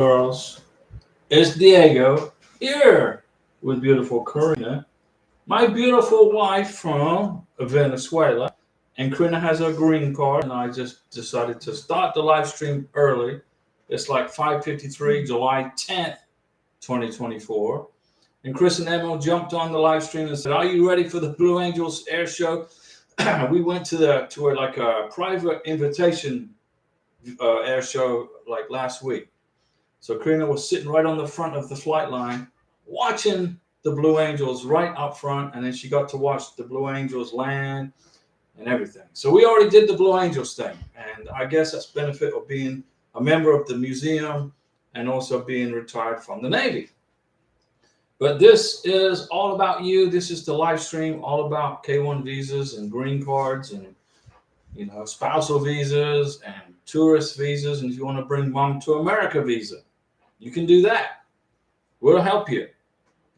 girls. It's Diego here with beautiful Karina, my beautiful wife from Venezuela. And Karina has her green card, and I just decided to start the live stream early. It's like 5:53, July 10th, 2024. And Chris and Emil jumped on the live stream and said, "Are you ready for the Blue Angels air show?" We went to a private invitation air show like last week. So Karina was sitting right on the front of the flight line, watching the Blue Angels right up front, and then she got to watch the Blue Angels land and everything. So we already did the Blue Angels thing, and I guess that's benefit of being a member of the museum and also being retired from the Navy. But this is all about you. This is the live stream all about K-1 visas and green cards and spousal visas and tourist visas, and if you want to bring mom to America visa, you can do that. We'll help you.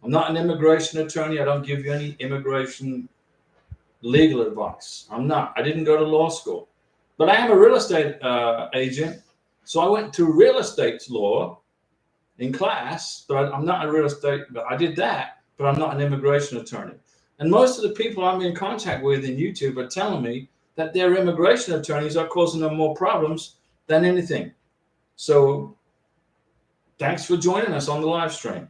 I'm not an immigration attorney. I don't give you any immigration legal advice. I'm not. I didn't go to law school. But I am a real estate agent. So I went to real estate law in class, but I'm not a real estate, but I did that, but I'm not an immigration attorney. And most of the people I'm in contact with in YouTube are telling me that their immigration attorneys are causing them more problems than anything. So thanks for joining us on the live stream.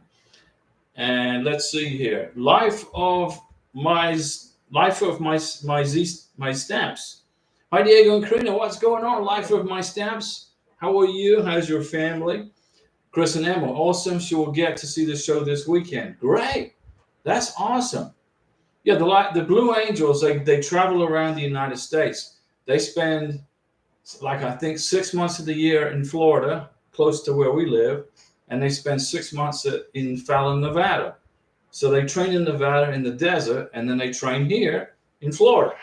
And let's see here. Life of my stamps. Hi Diego and Karina, what's going on? Life of my stamps. How are you? How's your family? Chris and Emma, awesome. She will get to see the show this weekend. Great. That's awesome. Yeah, the Blue Angels, they travel around the United States. They spend I think 6 months of the year in Florida, close to where we live, and they spend 6 months in Fallon, Nevada. So they train in Nevada in the desert, and then they train here in Florida.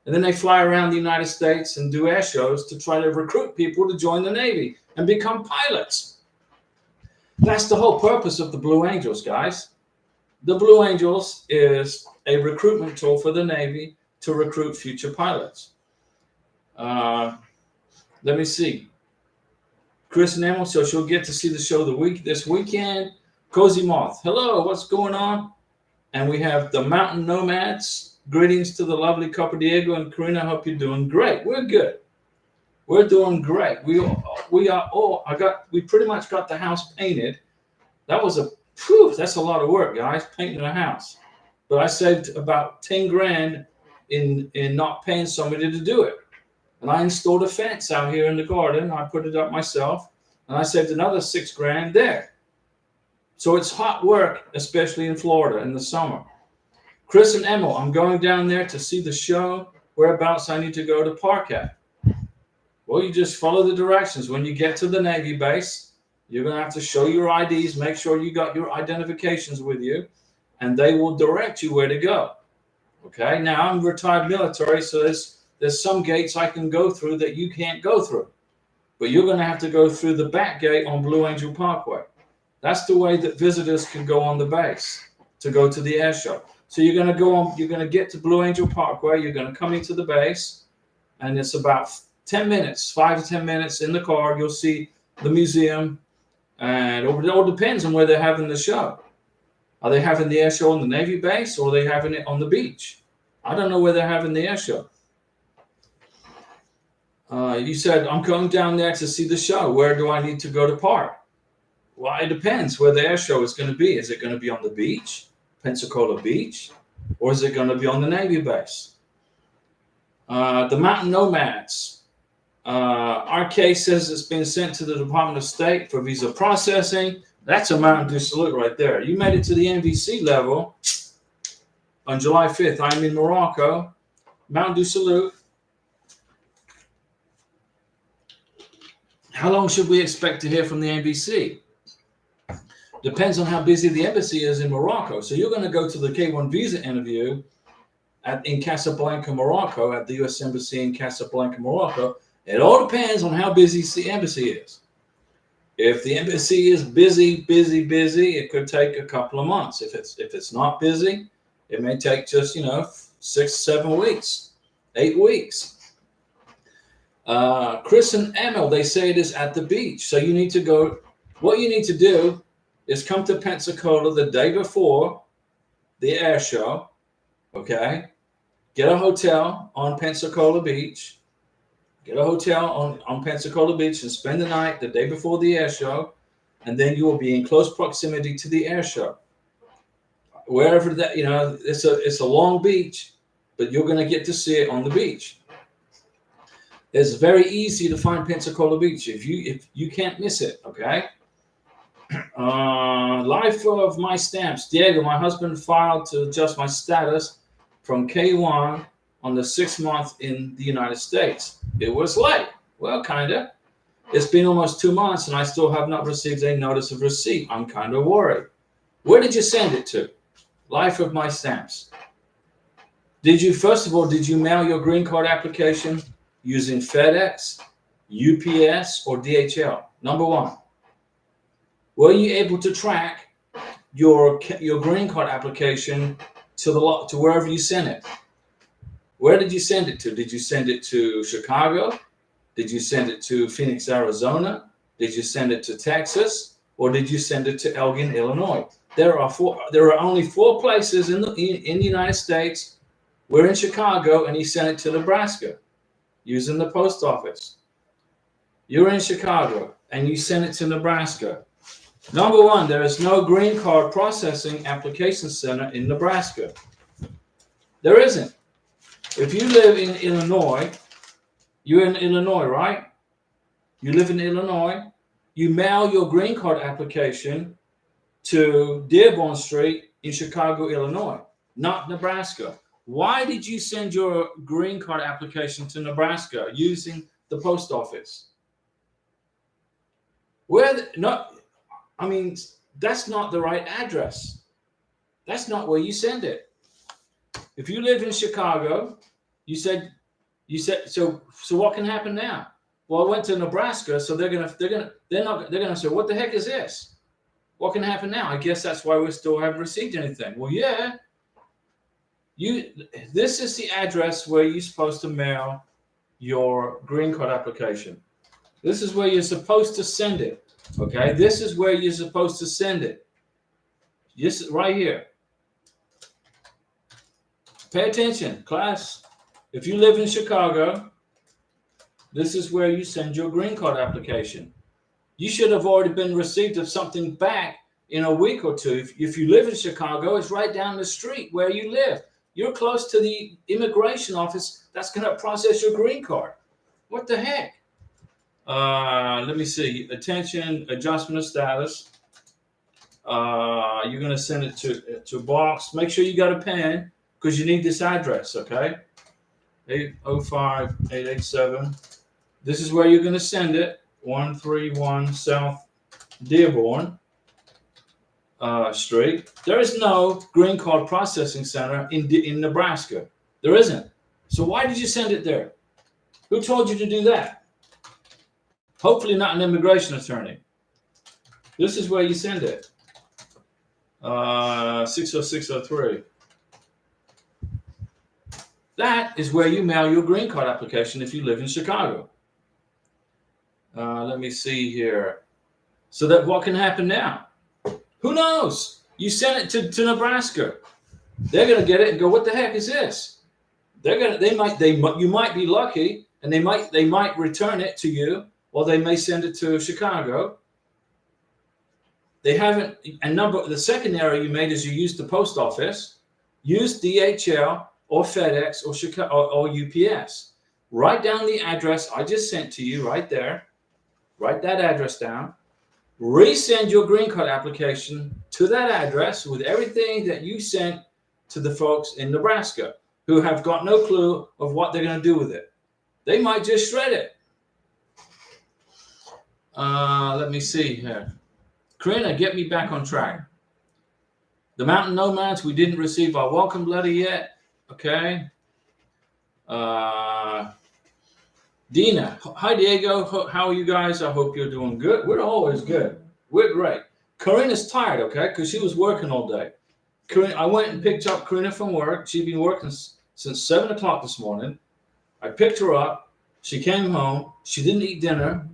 And then they fly around the United States and do air shows to try to recruit people to join the Navy and become pilots. That's the whole purpose of the Blue Angels, guys. The Blue Angels is a recruitment tool for the Navy to recruit future pilots. Let me see. Chris and Emma, so she'll get to see the show this weekend. Cozy Moth, hello, what's going on? And we have the Mountain Nomads. Greetings to the lovely couple Diego and Karina. Hope you're doing great. We're good. We're doing great. We pretty much got the house painted. That's a lot of work, guys, painting a house. But I saved about 10 grand in not paying somebody to do it. And I installed a fence out here in the garden. I put it up myself, and I saved another 6 grand there. So it's hot work, especially in Florida in the summer. Chris and Emma, I'm going down there to see the show. Whereabouts I need to go to park at? Well, you just follow the directions. When you get to the Navy base, you're going to have to show your IDs, make sure you got your identifications with you, and they will direct you where to go. Okay, now I'm retired military, so there's some gates I can go through that you can't go through. But you're going to have to go through the back gate on Blue Angel Parkway. That's the way that visitors can go on the base to go to the air show. So you're going to get to Blue Angel Parkway, you're going to come into the base, and it's about 10 minutes, 5 to 10 minutes in the car. You'll see the museum, and it all depends on where they're having the show. Are they having the air show on the Navy base, or are they having it on the beach? I don't know where they're having the air show. You said, I'm going down there to see the show. Where do I need to go to park? Well, it depends where the air show is going to be. Is it going to be on the beach, Pensacola Beach, or is it going to be on the Navy base? The Mountain Nomads. RK says it's been sent to the Department of State for visa processing. That's a Mountain Dew salute right there. You made it to the NVC level on July 5th. I'm in Morocco. Mountain Dew salute. How long should we expect to hear from the NBC? Depends on how busy the embassy is in Morocco. So you're going to go to the K1 visa interview in Casablanca, Morocco, at the U.S. Embassy in Casablanca, Morocco. It all depends on how busy the embassy is. If the embassy is busy, it could take a couple of months. If it's not busy, it may take just 6, 7 weeks, 8 weeks. Chris and Emil, they say it is at the beach, so you need to go What you need to do is come to Pensacola the day before the air show, okay? Get a hotel on Pensacola Beach. Get a hotel on Pensacola Beach and spend the night the day before the air show, and then you will be in close proximity to the air show. Wherever that, it's a long beach, but you're going to get to see it on the beach. It's very easy to find Pensacola Beach if you can't miss it, okay? Life of my stamps. Diego, my husband filed to adjust my status from K1 on the 6th month in the United States. It was late. Well, kinda. It's been almost 2 months and I still have not received a notice of receipt. I'm kind of worried. Where did you send it to? Life of my stamps. First of all, did you mail your green card application using FedEx, UPS, or DHL? Number one. Were you able to track your green card application to wherever you sent it? Where did you send it to? Did you send it to Chicago? Did you send it to Phoenix, Arizona? Did you send it to Texas? Or did you send it to Elgin, Illinois? There are only 4 places in the United States. We're in Chicago, and he sent it to Nebraska using the post office. You're in Chicago, and you sent it to Nebraska. Number one, there is no green card processing application center in Nebraska. There isn't. If you live in Illinois, you're in Illinois, right? You live in Illinois, you mail your green card application to Dearborn Street in Chicago, Illinois, not Nebraska. Why did you send your green card application to Nebraska using the post office? That's not the right address. That's not where you send it. If you live in Chicago, you said so what can happen now? Well, I went to Nebraska, so they're gonna say, what the heck is this? What can happen now? I guess that's why we still haven't received anything. Well, yeah. This is the address where you're supposed to mail your green card application. This is where you're supposed to send it. Okay, this is where you're supposed to send it. Just right here. Pay attention, class. If you live in Chicago, this is where you send your green card application. You should have already been received of something back in a week or two. If you live in Chicago, it's right down the street where you live. You're close to the immigration office that's going to process your green card. What the heck? Let me see. Attention, adjustment of status. You're going to send it to a box. Make sure you got a pen because you need this address, okay? 805887. This is where you're going to send it. 131 South Dearborn Street. There is no green card processing center in Nebraska. There isn't. So why did you send it there? Who told you to do that? Hopefully not an immigration attorney. This is where you send it. 60603. That is where you mail your green card application if you live in Chicago. Let me see here. So that what can happen now? Who knows? You sent it to Nebraska. They're gonna get it and go, what the heck is this? You might be lucky and they might return it to you, or they may send it to Chicago. They haven't. The second error you made is you used the post office, use DHL or FedEx or Chicago or UPS. Write down the address I just sent to you right there. Write that address down. Resend your green card application to that address with everything that you sent to the folks in Nebraska who have got no clue of what they're going to do with it. They might just shred it. Let me see here. Karina, get me back on track. The Mountain Nomads, we didn't receive our welcome letter yet. Okay. Dina, hi Diego. How are you guys? I hope you're doing good. We're always good. We're great. Karina's tired, okay, because she was working all day. Karina, I went and picked up Karina from work. She'd been working since 7 o'clock this morning. I picked her up. She came home. She didn't eat dinner.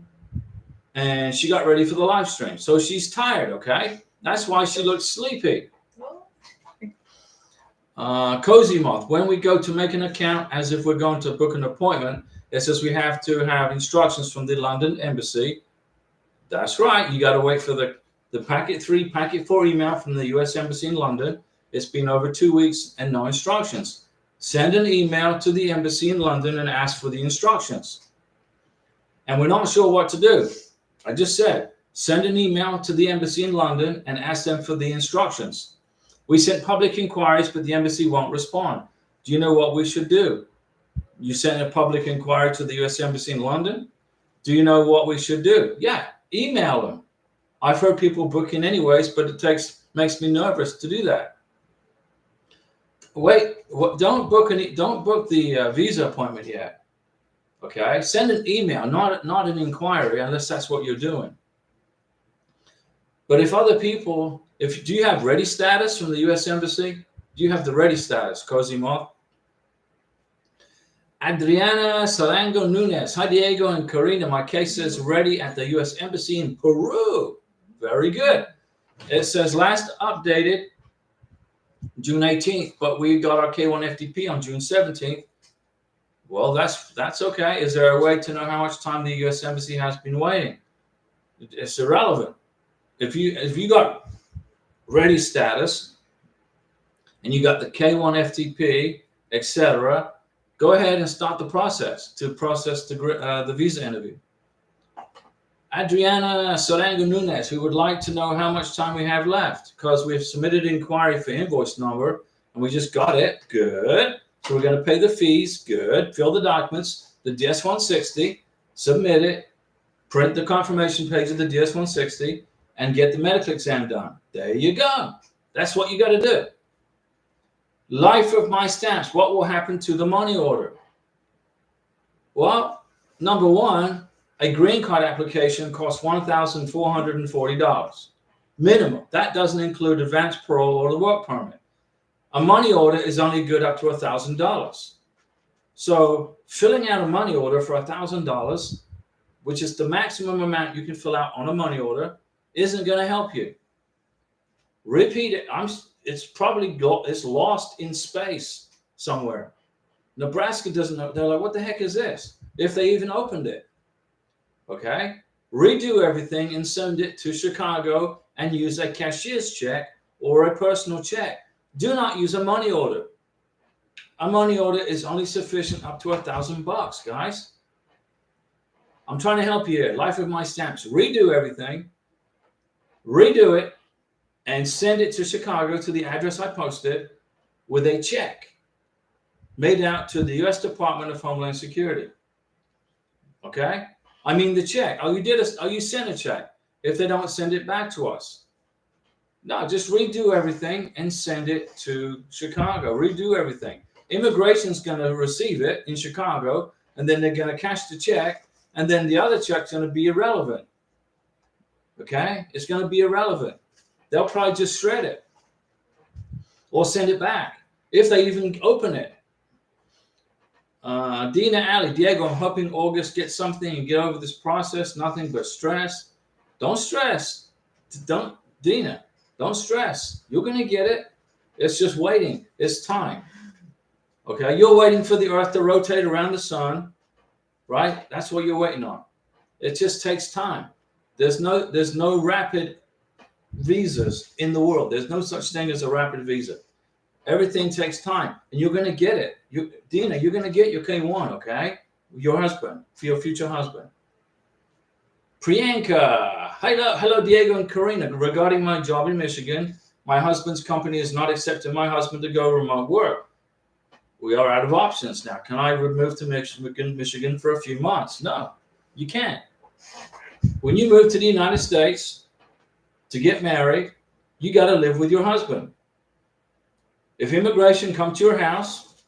and she got ready for the live stream. So she's tired, okay? That's why she looks sleepy. Cozy Moth, when we go to make an account as if we're going to book an appointment, it says we have to have instructions from the London embassy. That's right. You got to wait for the packet 3, packet 4 email from the US Embassy in London. It's been over 2 weeks and no instructions. Send an email to the embassy in London and ask for the instructions. And we're not sure what to do. I just said, send an email to the embassy in London and ask them for the instructions. We sent public inquiries, but the embassy won't respond. Do you know what we should do? You sent a public inquiry to the US Embassy in London? Do you know what we should do? Yeah, email them. I've heard people booking anyways, but it makes me nervous to do that. Wait, don't book the visa appointment yet. Okay, send an email, not an inquiry, unless that's what you're doing. But if other people, do you have ready status from the US Embassy? Do you have the ready status, Cozy Moth? Adriana Salango Nunez. Hi, Diego and Karina. My case is ready at the US Embassy in Peru. Very good. It says last updated June 18th, but we got our K1 FTP on June 17th. Well, that's okay. Is there a way to know how much time the US Embassy has been waiting? It's irrelevant. If you got ready status and you got the K1 FTP, etc., go ahead and start the process to process the visa interview. Adriana Sorango Nunez, who would like to know how much time we have left, because we've submitted inquiry for invoice number and we just got it. Good. So we're going to pay the fees. Good. Fill the documents, the DS-160, submit it, print the confirmation page of the DS-160, and get the medical exam done. There you go. That's what you got to do. Life of my stamps. What will happen to the money order? Well, number one, a green card application costs $1,440 minimum. That doesn't include advance parole or the work permit. A money order is only good up to $1,000. So filling out a money order for $1,000, which is the maximum amount you can fill out on a money order, isn't going to help you. Repeat it. It's lost in space somewhere. Nebraska doesn't know. They're like, what the heck is this? If they even opened it. Okay? Redo everything and send it to Chicago and use a cashier's check or a personal check. Do not use a money order. A money order is only sufficient up to $1,000, guys. I'm trying to help you here. Life of my stamps. Redo everything. Redo it. And send it to Chicago to the address I posted with a check made out to the U.S. Department of Homeland Security. Okay? I mean the check. You sent a check. If they don't send it back to us. No, just redo everything and send it to Chicago. Redo everything. Immigration's going to receive it in Chicago, and then they're going to cash the check, and then the other check's going to be irrelevant. Okay? It's going to be irrelevant. They'll probably just shred it or send it back if they even open it. Dina Ali, Diego, I'm hoping August gets something and get over this process. Nothing but stress. Don't stress. Dina, don't stress. You're going to get it. It's just waiting. It's time. Okay, you're waiting for the Earth to rotate around the sun, right? That's what you're waiting on. It just takes time. There's no rapid visas in the world. There's no such thing as a rapid visa. Everything takes time, and you're going to get it. Dina, you're going to get your K1, okay? Your husband, for your future husband. Priyanka, hello, Diego and Karina. Regarding my job in Michigan, my husband's company is not accepting my husband to go remote work. We are out of options now. Can I move to Michigan for a few months? No, you can't. When you move to the United States to get married, you got to live with your husband. If immigration come to your house,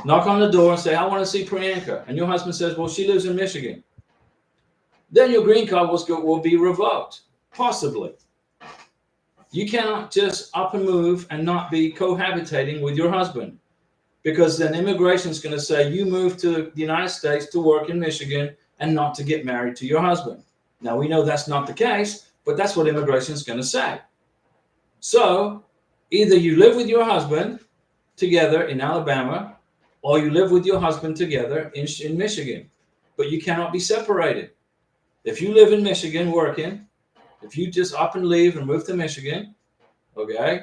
knock on the door and say, I want to see Priyanka, and your husband says, well, she lives in Michigan, then your green card will be revoked, possibly. You cannot just up and move and not be cohabitating with your husband, because then immigration is going to say you moved to the United States to work in Michigan and not to get married to your husband. Now, we know that's not the case, but that's what immigration is going to say. So either you live with your husband together in Alabama, or you live with your husband together in Michigan, but you cannot be separated. If you live in Michigan working, if you just up and leave and move to Michigan, okay,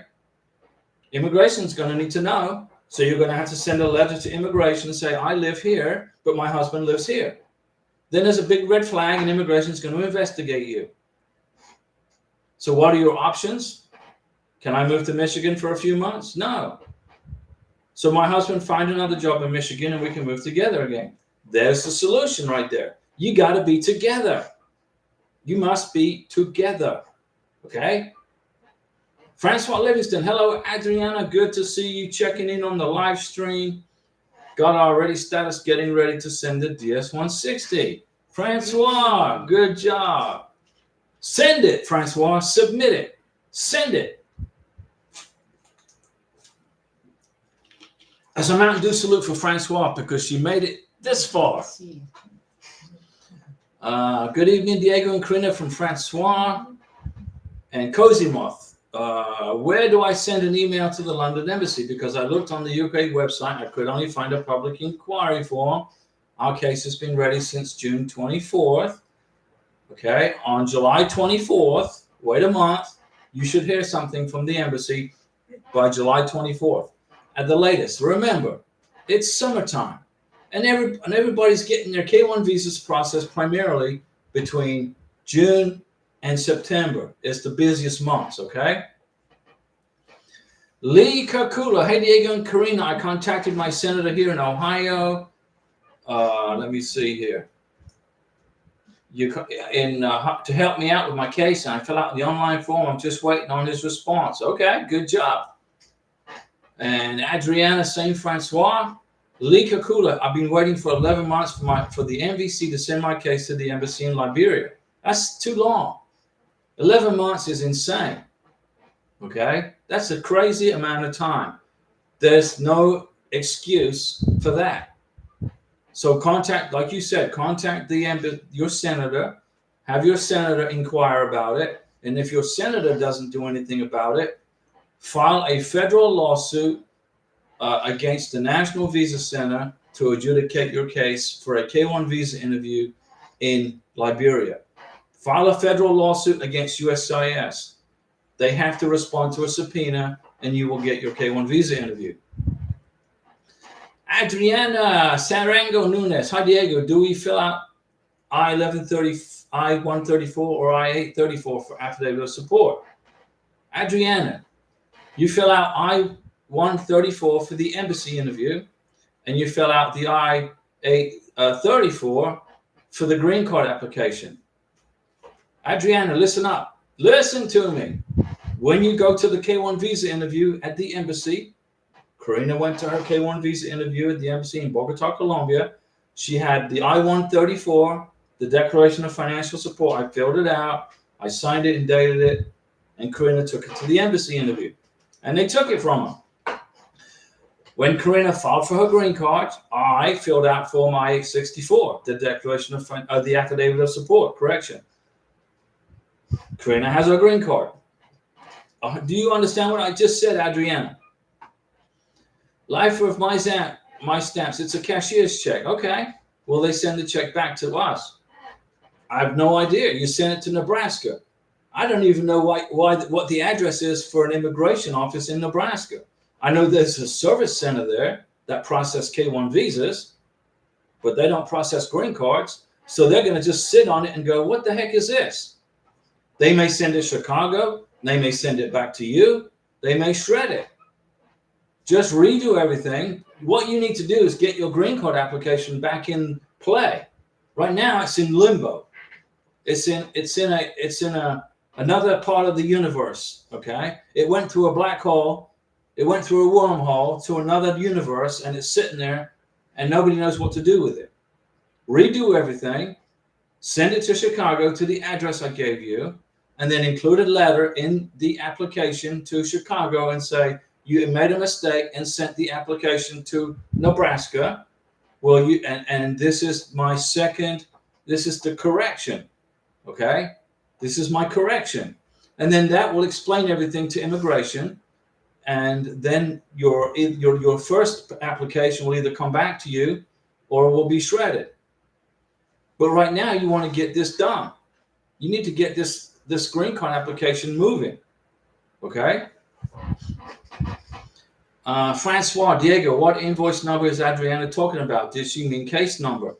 immigration is going to need to know. So you're going to have to send a letter to immigration and say, I live here, but my husband lives here. Then there's a big red flag and immigration is going to investigate you. So what are your options? Can I move to Michigan for a few months? No. So my husband find another job in Michigan and we can move together again. There's the solution right there. You got to be together. You must be together. Okay? Francois Livingston, hello, Adriana. Good to see you checking in on the live stream. Got already status getting ready to send the DS-160. Francois, good job. Send it, Francois. Submit it. Send it. As a Mountain Dew salute for Francois because she made it this far. Good evening, Diego and Karina from Francois and Cozy Moth. Where do I send an email to the London Embassy? Because I looked on the UK website, I could only find a public inquiry form. Our case has been ready since June 24th. Okay, on July 24th, wait a month, you should hear something from the embassy by July 24th. At the latest, remember, it's summertime, and everybody's getting their K1 visas processed primarily between June and September. It's the busiest months, okay? Lee Kakula, hey Diego and Karina, I contacted my senator here in Ohio. Let me see here. To help me out with my case, and I fill out the online form. I'm just waiting on his response. Okay, good job. And Adriana Saint Francois, Lee Kakula, I've been waiting for 11 months for the MVC to send my case to the embassy in Liberia. That's too long. 11 months is insane. Okay, that's a crazy amount of time. There's no excuse for that. So contact, like you said, contact your senator, have your senator inquire about it. And if your senator doesn't do anything about it, file a federal lawsuit against the National Visa Center to adjudicate your case for a K1 visa interview in Liberia. File a federal lawsuit against USCIS. They have to respond to a subpoena and you will get your K1 visa interview. Adriana Sarango Nunes. Hi, Diego. Do we fill out I-1130, I-134 or I-834 for affidavit of support? Adriana, you fill out I-134 for the embassy interview, and you fill out the I-834 for the green card application. Adriana, listen up. Listen to me. When you go to the K1 visa interview at the embassy, Karina went to her K1 visa interview at the embassy in Bogota, Colombia. She had the I-134, the Declaration of Financial Support. I filled it out. I signed it and dated it. And Karina took it to the embassy interview. And they took it from her. When Karina filed for her green card, I filled out Form I-864, the Declaration of the Affidavit of Support, correction. Karina has her green card. Do you understand what I just said, Adriana? Life of my stamps, it's a cashier's check. Okay. Well, they send the check back to us. I have no idea. You send it to Nebraska. I don't even know what the address is for an immigration office in Nebraska. I know there's a service center there that processes K1 visas, but they don't process green cards. So they're going to just sit on it and go, what the heck is this? They may send it to Chicago. They may send it back to you. They may shred it. Just redo everything. What you need to do is get your green card application back in play. Right now, it's in limbo. It's in another part of the universe. Okay, it went through a black hole. It went through a wormhole to another universe, and it's sitting there, and nobody knows what to do with it. Redo everything. Send it to Chicago to the address I gave you, and then include a letter in the application to Chicago and say, you made a mistake and sent the application to Nebraska. Well, and this is my second, this is the correction. Okay, this is my correction. And then that will explain everything to immigration. And then your first application will either come back to you or it will be shredded. But right now you want to get this done. You need to get this green card application moving. Okay? Francois, Diego, what invoice number is Adriana talking about? Does she mean case number?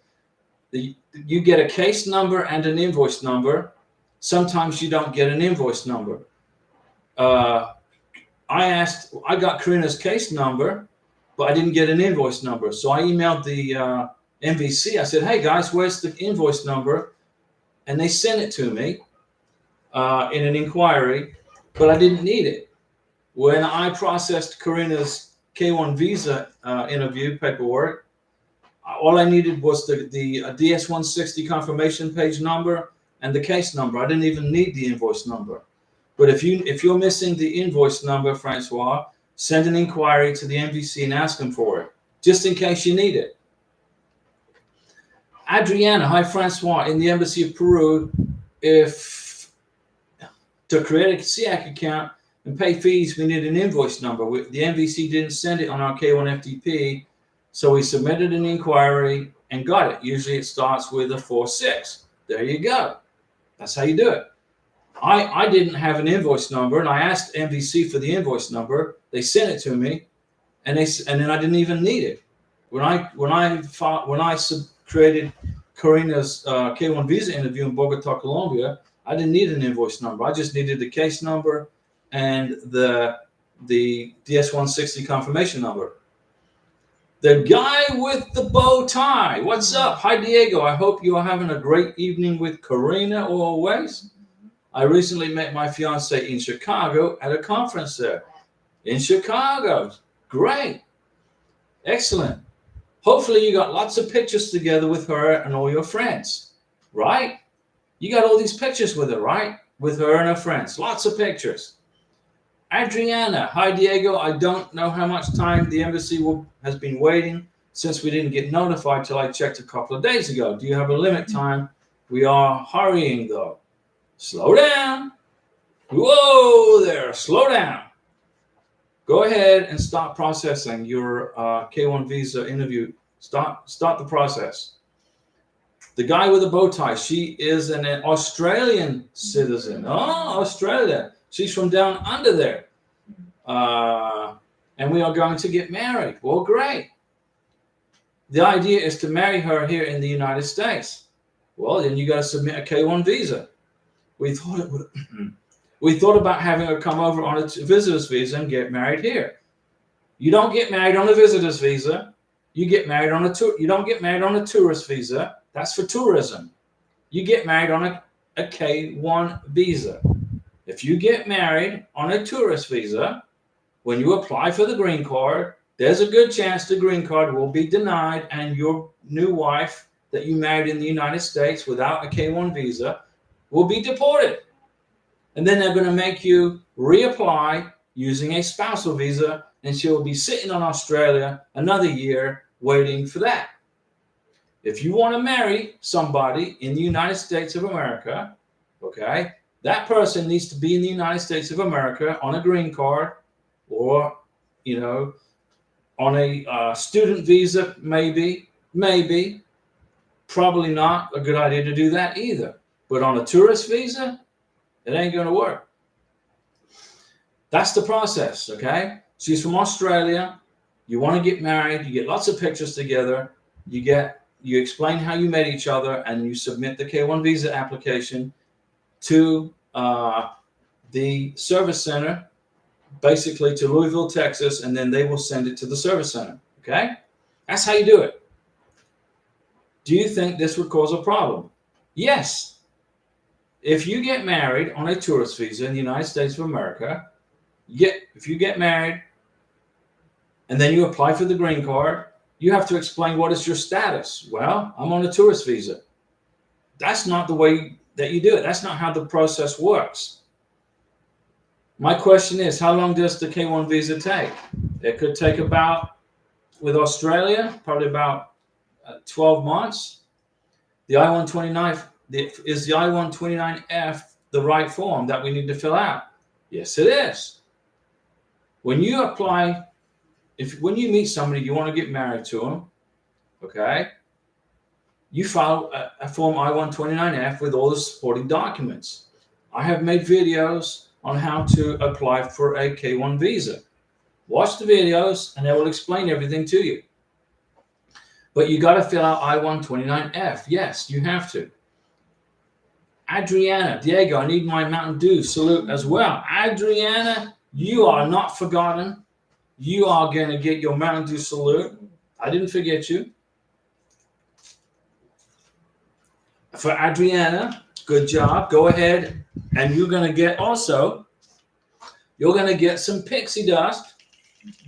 You get a case number and an invoice number. Sometimes you don't get an invoice number. I got Karina's case number, but I didn't get an invoice number. So I emailed the MVC. I said, hey guys, where's the invoice number? And they sent it to me in an inquiry, but I didn't need it. When I processed Karina's K1 visa interview paperwork, all I needed was the DS-160 confirmation page number and the case number. I didn't even need the invoice number. But if you're missing the invoice number, Francois, send an inquiry to the MVC and ask them for it, just in case you need it. Adriana, hi Francois, in the Embassy of Peru, if to create a SEAC account and pay fees, we need an invoice number. The MVC didn't send it on our K1 FTP, so we submitted an inquiry and got it. Usually it starts with a 46. There you go. That's how you do it. I didn't have an invoice number, and I asked MVC for the invoice number. They sent it to me, and then I didn't even need it. When I created Karina's K1 visa interview in Bogota, Colombia, I didn't need an invoice number. I just needed the case number and the DS-160 confirmation number. The guy with the bow tie. What's up? Hi, Diego. I hope you are having a great evening with Karina always. I recently met my fiance in Chicago at a conference there. In Chicago. Great. Excellent. Hopefully you got lots of pictures together with her and all your friends, right? You got all these pictures with her, right? With her and her friends. Lots of pictures. Adriana. Hi, Diego. I don't know how much time the embassy has been waiting since we didn't get notified till I checked a couple of days ago. Do you have a limit time? We are hurrying, though. Slow down. Whoa there. Slow down. Go ahead and start processing your K1 visa interview. Start the process. The guy with the bow tie, she is an Australian citizen. Oh, Australia. She's from down under there. And we are going to get married. Well, great. The idea is to marry her here in the United States. Well, then you got to submit a K1 visa. We thought about having her come over on a visitor's visa and get married here. You don't get married on a visitor's visa. You get married on a tour. You don't get married on a tourist visa. That's for tourism. You get married on a K1 visa. If you get married on a tourist visa, when you apply for the green card, there's a good chance the green card will be denied and your new wife that you married in the United States without a K1 visa will be deported. And then they're going to make you reapply using a spousal visa, and she will be sitting in Australia another year waiting for that. If you want to marry somebody in the United States of America, okay, that person needs to be in the United States of America on a green card or, on a student visa, maybe, probably not a good idea to do that either. But on a tourist visa, it ain't going to work. That's the process, okay? She's from Australia. You want to get married. You get lots of pictures together. You explain how you met each other, and you submit the K1 visa application to the service center, basically to Louisville, Texas, and then they will send it to the service center, okay? That's how you do it. Do you think this would cause a problem? Yes. If you get married on a tourist visa in the United States of America, if you get married and then you apply for the green card, you have to explain what is your status. Well, I'm on a tourist visa. That's not the way that you do it. That's not how the process works. My question is, how long does the K1 visa take? It could take with Australia, probably about 12 months. The I-129 Is the I-129F the right form that we need to fill out? Yes, it is. When you apply, when you meet somebody, you want to get married to them, okay? You file a form I-129F with all the supporting documents. I have made videos on how to apply for a K-1 visa. Watch the videos and they will explain everything to you. But you got to fill out I-129F. Yes, you have to. Adriana, Diego, I need my Mountain Dew salute as well. Adriana, you are not forgotten. You are going to get your Mountain Dew salute. I didn't forget you. For Adriana, good job. Go ahead and you're going to get also, you're going to get some pixie dust,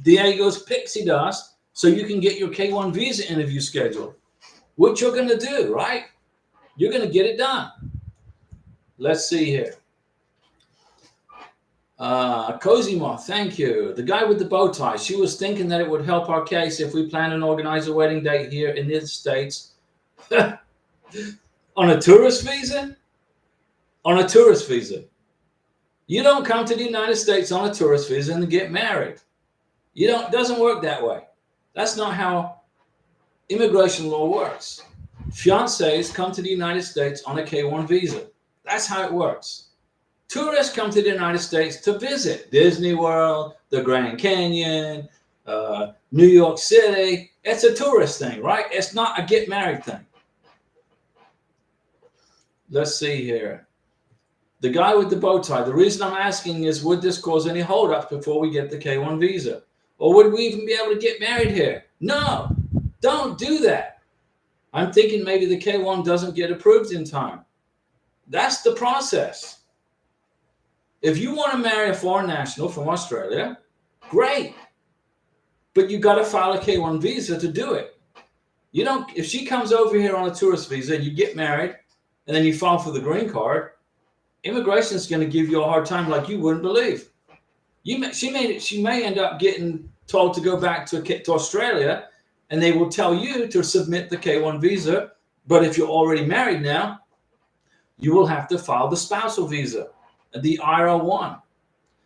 Diego's pixie dust, so you can get your K-1 visa interview scheduled. What you're going to do, right? You're going to get it done. Let's see here. Cozy Moth, thank you. The guy with the bow tie, she was thinking that it would help our case if we plan and organize a wedding date here in the States. On a tourist visa? On a tourist visa. You don't come to the United States on a tourist visa and get married. You don't, it doesn't work that way. That's not how immigration law works. Fiancés come to the United States on a K-1 visa. That's how it works. Tourists come to the United States to visit Disney World, the Grand Canyon, New York City. It's a tourist thing, right? It's not a get married thing. Let's see here. The guy with the bow tie. The reason I'm asking is, would this cause any holdups before we get the K-1 visa? Or would we even be able to get married here? No, don't do that. I'm thinking maybe the K-1 doesn't get approved in time. That's the process. If you want to marry a foreign national from Australia, great. But you got to file a K-1 visa to do it. You don't, if she comes over here on a tourist visa and you get married and then you file for the green card, immigration is going to give you a hard time like you wouldn't believe. She may end up getting told to go back to Australia, and they will tell you to submit the K-1 visa. But if you're already married now, you will have to file the spousal visa, the IR1.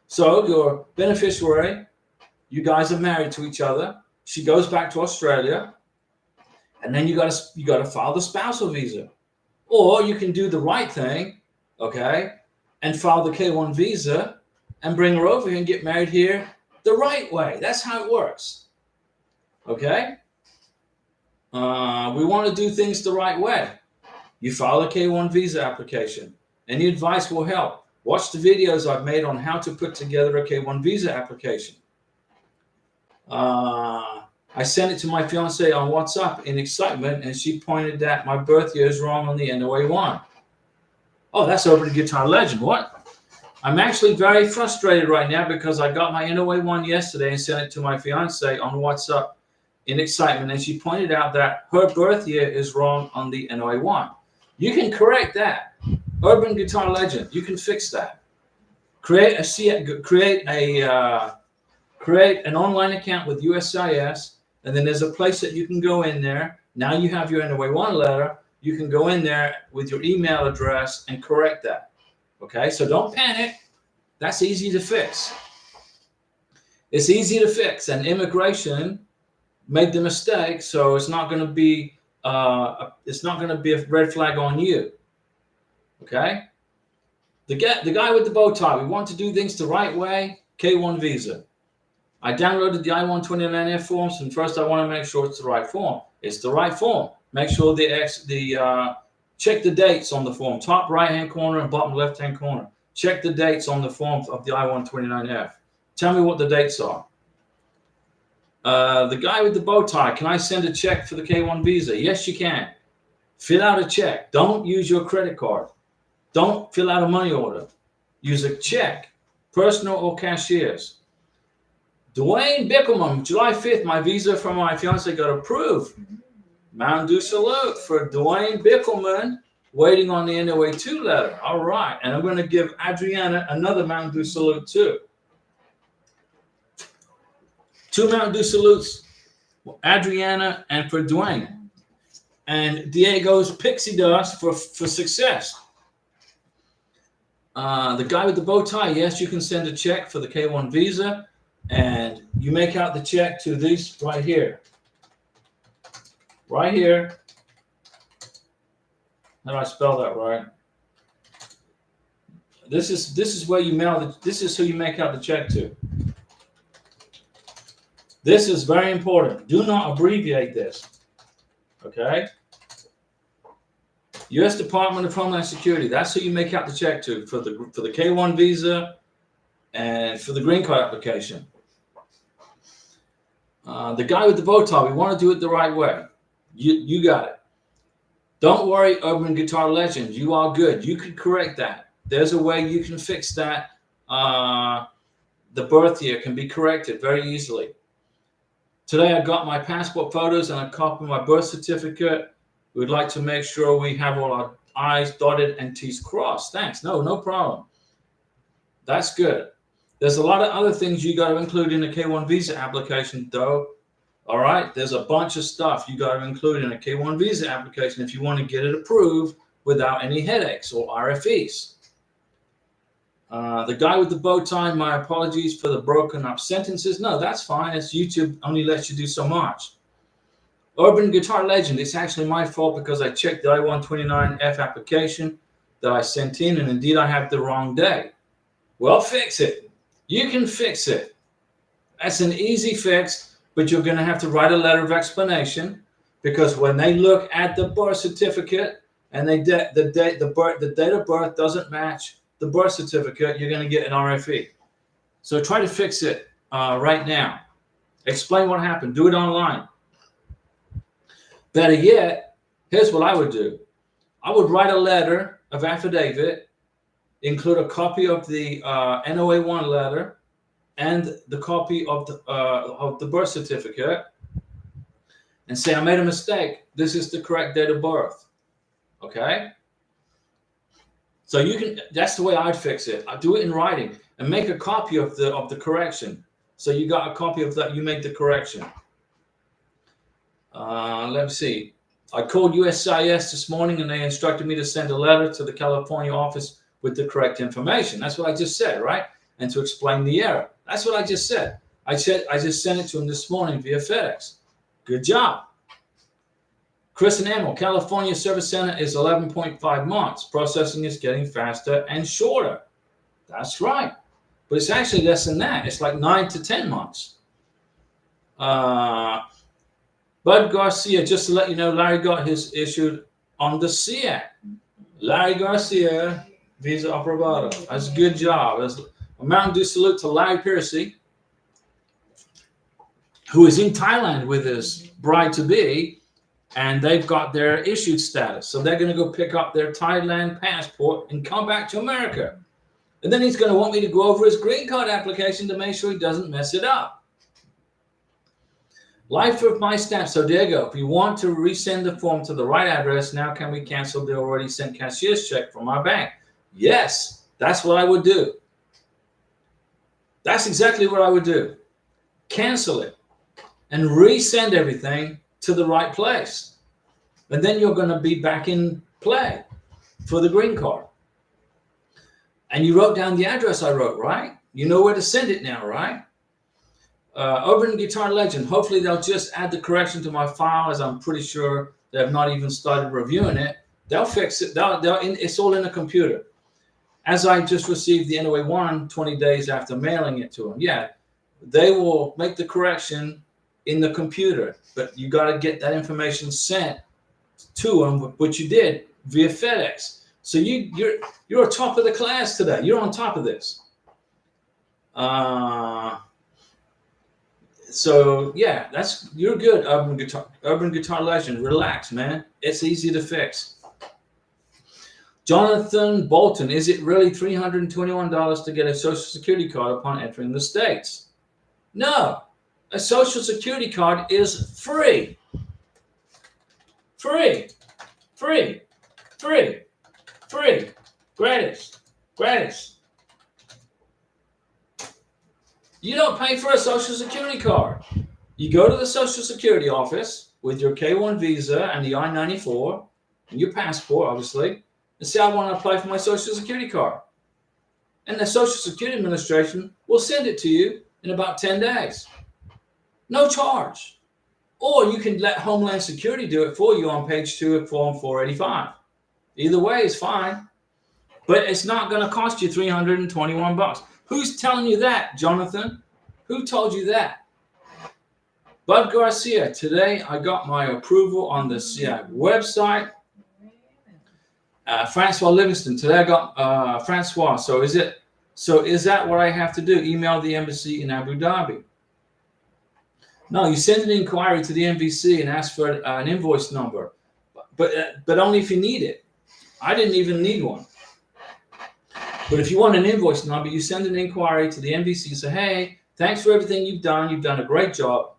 So your beneficiary, you guys are married to each other. She goes back to Australia, and then you got to file the spousal visa. Or you can do the right thing, okay, and file the K-1 visa and bring her over here and get married here the right way. That's how it works, okay? We want to do things the right way. You file a K-1 visa application. Any advice will help. Watch the videos I've made on how to put together a K-1 visa application. I sent it to my fiance on WhatsApp in excitement, and she pointed that my birth year is wrong on the NOA1. Oh, that's over to Guitar Legend. What? I'm actually very frustrated right now because I got my NOA1 yesterday and sent it to my fiance on WhatsApp in excitement, and she pointed out that her birth year is wrong on the NOA1. You can correct that. Urban Guitar Legend, you can fix that. Create an online account with USCIS, and then there's a place that you can go in there. Now you have your NOA1 letter. You can go in there with your email address and correct that. Okay, so don't panic. That's easy to fix. It's easy to fix, and immigration made the mistake, so it's not going to be a red flag on you. Okay, the guy with the bow tie. We want to do things the right way. K-1 visa. I downloaded the I-129F forms, and first I want to make sure it's the right form. It's the right form. Make sure check the dates on the form, top right-hand corner and bottom left-hand corner. Check the dates on the form of the I-129F. Tell me what the dates are. The guy with the bow tie, can I send a check for the K-1 visa? Yes, you can. Fill out a check. Don't use your credit card. Don't fill out a money order. Use a check, personal or cashier's. Dwayne Bickelman, July 5th, my visa from my fiance got approved. Mountain Dew salute for Dwayne Bickelman, waiting on the NOA2 letter. All right, and I'm going to give Adriana another Mountain Dew salute too. 2 Mountain Dew salutes, Adriana and for Dwayne. and Diego's pixie dust for success. The guy with the bow tie, yes, you can send a check for the K1 visa, and you make out the check to these right here. Right here. How do I spell that right? This is where you mail this is who you make out the check to. This is very important. Do not abbreviate this. Okay? U.S. Department of Homeland Security. That's who you make out the check to for the K1 visa and for the green card application. The guy with the bow tie. We want to do it the right way. You got it. Don't worry, Urban Guitar Legend. You are good. You can correct that. There's a way you can fix that. The birth year can be corrected very easily. Today I got my passport photos and a copy of my birth certificate. We'd like to make sure we have all our I's dotted and T's crossed. Thanks. No problem. That's good. There's a lot of other things you got to include in a K1 visa application, though. All right? There's a bunch of stuff you got to include in a K1 visa application if you want to get it approved without any headaches or RFEs. The guy with the bow tie, my apologies for the broken up sentences. No, that's fine. It's YouTube only lets you do so much. Urban Guitar Legend, it's actually my fault because I checked the I-129F application that I sent in, and indeed I have the wrong day. Well, fix it. You can fix it. That's an easy fix, but you're going to have to write a letter of explanation, because when they look at the birth certificate and the date of birth doesn't match the birth certificate, you're going to get an RFE. So try to fix it right now. Explain what happened. Do it online. Better yet, here's what I would do. I would write a letter of affidavit, include a copy of the NOA1 letter and the copy of the birth certificate, and say, I made a mistake. This is the correct date of birth. Okay? So you can, that's the way I'd fix it. I do it in writing and make a copy of the correction. So you got a copy of that, you make the correction. Let me see. I called USCIS this morning and they instructed me to send a letter to the California office with the correct information. That's what I just said, right? And to explain the error. That's what I just said. I just sent it to him this morning via FedEx. Good job. Chris and Emil, California Service Center is 11.5 months. Processing is getting faster and shorter. That's right. But it's actually less than that. It's like 9 to 10 months. Bud Garcia, just to let you know, Larry got his issued on the SEAT. Larry Garcia, visa aprobado. That's a good job. That's a Mountain Dew salute to Larry Piercy, who is in Thailand with his bride-to-be, and they've got their issued status. So they're going to go pick up their Thailand passport and come back to America. And then he's going to want me to go over his green card application to make sure he doesn't mess it up. Life of my stamp. So Diego, if you want to resend the form to the right address, now can we cancel the already sent cashier's check from our bank? Yes, that's what I would do. That's exactly what I would do. Cancel it and resend everything to the right place. And then you're going to be back in play for the green card. And you wrote down the address I wrote, right? You know where to send it now, right? Urban Guitar Legend. Hopefully they'll just add the correction to my file, as I'm pretty sure they have not even started reviewing it. They'll fix it. It's all in the computer. As I just received the NOA1 20 days after mailing it to them. Yeah, they will make the correction in the computer, but you got to get that information sent to them, which you did via FedEx. So you're top of the class today. You're on top of this. So yeah, you're good, Urban Guitar Legend. Relax, man. It's easy to fix. Jonathan Bolton, is it really $321 to get a Social Security card upon entering the States? No, a Social Security card is free. Free. Free. Free. Free. Gratis. Gratis. You don't pay for a Social Security card. You go to the Social Security office, with your K1 visa and the I-94 and your passport, obviously, and say, I want to apply for my Social Security card. And the Social Security Administration will send it to you in about 10 days. No charge. Or you can let Homeland Security do it for you on page 2 of Form 485. Either way is fine. But it's not going to cost you $321. Who's telling you that, Jonathan? Who told you that? Bud Garcia, today I got my approval on the SEAG website. Francois Livingston, today I got Francois. So is that what I have to do? Email the embassy in Abu Dhabi? No, you send an inquiry to the NVC and ask for an invoice number, but only if you need it. I didn't even need one. But if you want an invoice number, you send an inquiry to the NVC and say, hey, thanks for everything you've done. You've done a great job,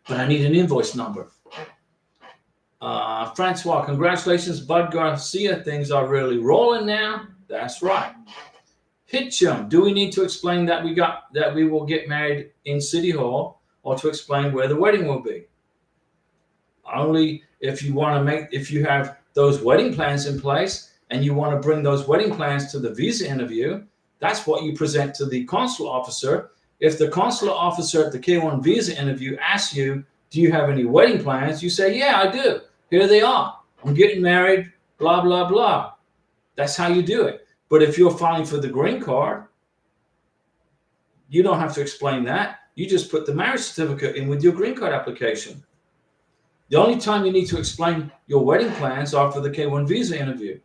but I need an invoice number. Francois, congratulations, Bud Garcia. Things are really rolling now. That's right. Hitchum, do we need to explain that we will get married in City Hall, or to explain where the wedding will be? Only if you have those wedding plans in place and you want to bring those wedding plans to the visa interview, that's what you present to the consular officer. If the consular officer at the K1 visa interview asks you, do you have any wedding plans? You say, yeah, I do. Here they are. I'm getting married, blah, blah, blah. That's how you do it. But if you're filing for the green card, you don't have to explain that. You just put the marriage certificate in with your green card application. The only time you need to explain your wedding plans are for the K1 visa interview.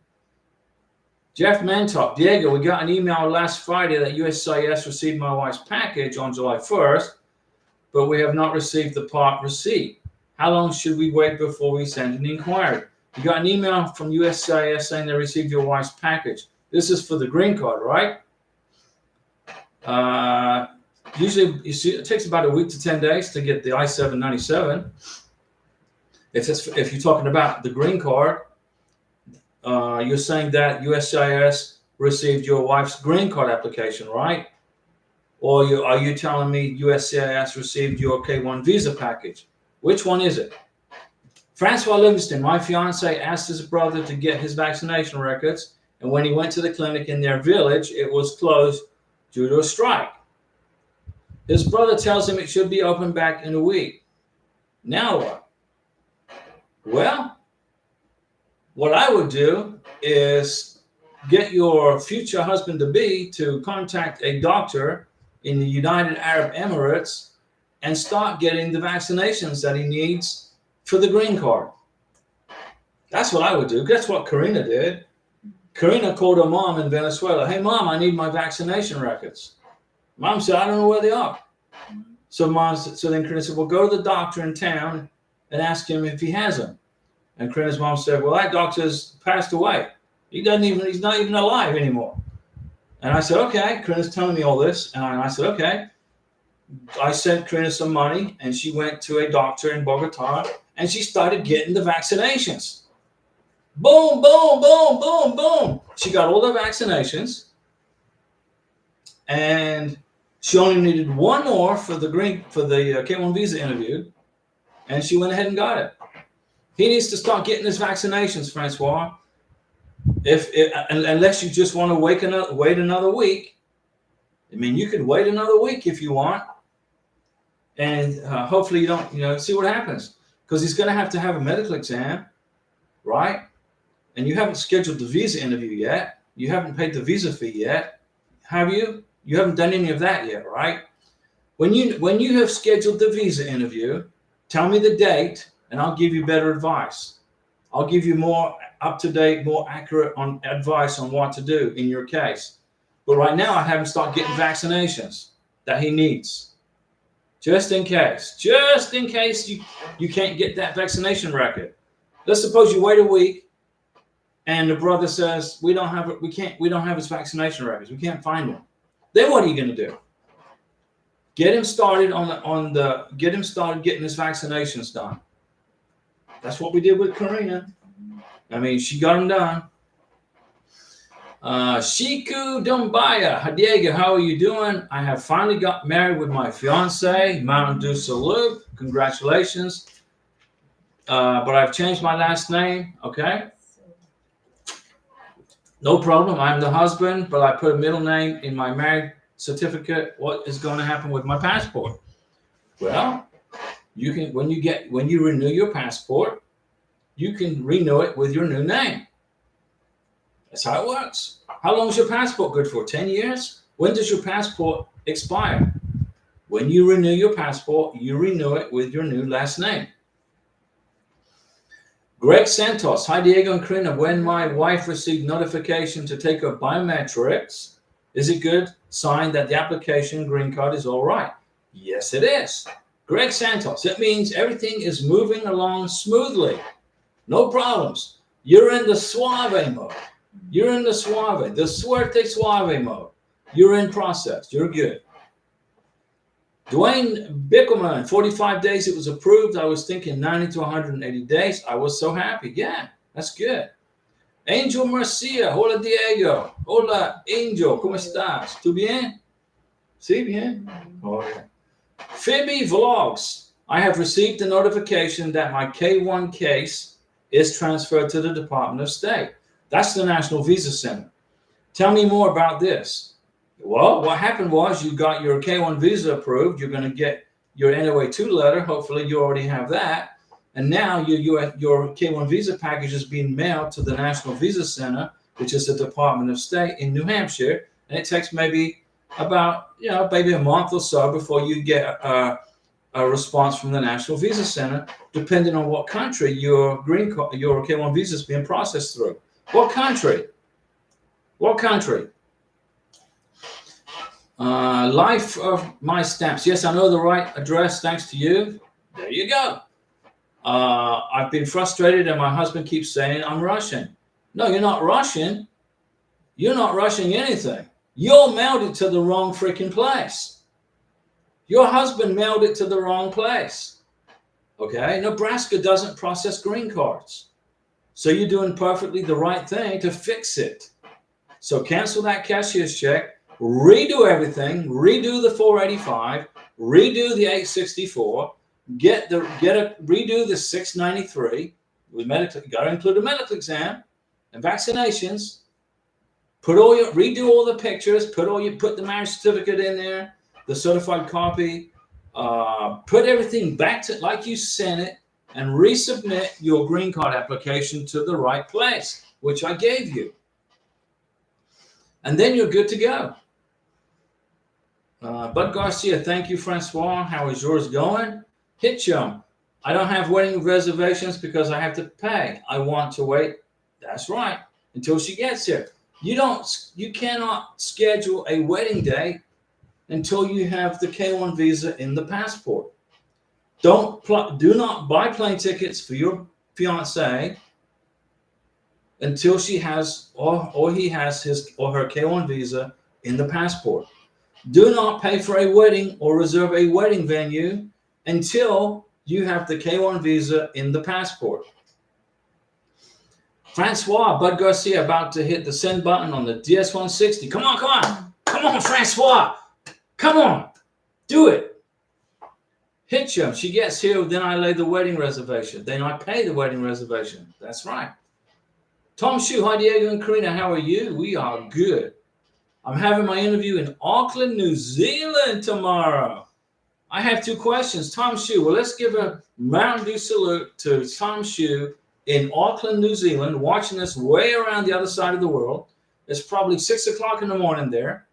Jeff Mantop, Diego, we got an email last Friday that USCIS received my wife's package on July 1st, but we have not received the part receipt. How long should we wait before we send an inquiry? You got an email from USCIS saying they received your wife's package. This is for the green card, right? Usually, it takes about a week to 10 days to get the I-797. If you're talking about the green card, you're saying that USCIS received your wife's green card application, right? Or are you telling me USCIS received your K1 visa package? Which one is it? Francois Livingston, my fiance asked his brother to get his vaccination records, and when he went to the clinic in their village, it was closed due to a strike. His brother tells him it should be open back in a week. Now what? Well, what I would do is get your future husband-to-be to contact a doctor in the United Arab Emirates and start getting the vaccinations that he needs for the green card. That's what I would do. That's what Karina did. Karina called her mom in Venezuela. Hey, Mom, I need my vaccination records. Mom said, I don't know where they are. So then Karina said, well, go to the doctor in town and ask him if he has them. And Karina's mom said, well, that doctor's passed away. He's not even alive anymore. And I said, okay. Karina's telling me all this. And I said, okay. I sent Karina some money, and she went to a doctor in Bogota, and she started getting the vaccinations. Boom, boom, boom, boom, boom. She got all the vaccinations, and she only needed one more for the K1 visa interview, and she went ahead and got it. He needs to start getting his vaccinations, Francois. Unless you just want to wait another week. I mean, you could wait another week if you want, and hopefully you don't, see what happens, because he's going to have a medical exam, right? And you haven't scheduled the visa interview yet. You haven't paid the visa fee yet, have you? You haven't done any of that yet, right? When you have scheduled the visa interview, tell me the date, and I'll give you better advice. I'll give you more up-to-date, more accurate advice on what to do in your case. But right now, I have him start getting vaccinations that he needs, just in case you can't get that vaccination record. Let's suppose you wait a week, and the brother says we don't have his vaccination records. We can't find them. Then what are you going to do? Get him started getting his vaccinations done. That's what we did with Karina. I mean, she got them done. Shiku Dumbaya. Diego, how are you doing? I have finally got married with my fiance. Mountain Dew salute. Congratulations. But I've changed my last name. Okay. No problem. I'm the husband, but I put a middle name in my marriage certificate. What is going to happen with my passport? Well, you can when you renew your passport, you can renew it with your new name. That's how it works. How long is your passport good for? 10 years? When does your passport expire? When you renew your passport, you renew it with your new last name. Greg Santos. Hi, Diego and Karina. When my wife received notification to take her biometrics, is it good sign that the application green card is all right? Yes, it is. Greg Santos. It means everything is moving along smoothly. No problems. You're in the suave mode. You're in the suave, the suerte suave mode. You're in process. You're good. Dwayne Bickelman, 45 days it was approved. I was thinking 90 to 180 days. I was so happy. Yeah, that's good. Angel Marcia, hola Diego. Hola Angel, ¿cómo estás? ¿Tú bien? Sí, bien. Oh, yeah. Phoebe Vlogs. I have received a notification that my K1 case is transferred to the Department of State. That's the National Visa Center. Tell me more about this. Well, what happened was you got your K1 visa approved. You're going to get your NOA2 letter. Hopefully, you already have that. And now your K1 visa package is being mailed to the National Visa Center, which is the Department of State in New Hampshire. And it takes maybe about, maybe a month or so before you get a response from the National Visa Center, depending on what country your K1 visa is being processed through. What country? What country? Life of my stamps. Yes, I know the right address thanks to you. There you go. I've been frustrated and my husband keeps saying I'm rushing. No, you're not rushing. You're not rushing anything. You mailed it to the wrong freaking place. Your husband mailed it to the wrong place. Okay? Nebraska doesn't process green cards. So you're doing perfectly the right thing to fix it. So cancel that cashier's check. Redo everything, redo the 485, redo the 864, redo the 693. You got to include a medical exam and vaccinations. Redo all the pictures. Put the marriage certificate in there, the certified copy. Put everything back to like you sent it, and resubmit your green card application to the right place, which I gave you, and then you're good to go. Bud Garcia, thank you, Francois. How is yours going? Hitchum, I don't have wedding reservations because I have to pay. I want to wait. That's right. Until she gets here. You cannot schedule a wedding day until you have the K1 visa in the passport. Do not buy plane tickets for your fiance until she has or he has his or her K1 visa in the passport. Do not pay for a wedding or reserve a wedding venue until you have the K1 visa in the passport. Francois, Bud Garcia about to hit the send button on the DS160. Come on, Francois. Come on, do it. Hit you. She gets here, then I lay the wedding reservation. Then I pay the wedding reservation. That's right. Tom Shu, hi Diego and Karina, how are you? We are good. I'm having my interview in Auckland, New Zealand tomorrow. I have two questions. Tom Shu, well, let's give a Mountain Dew salute to Tom Shu in Auckland, New Zealand, watching us way around the other side of the world. It's probably 6 o'clock in the morning there.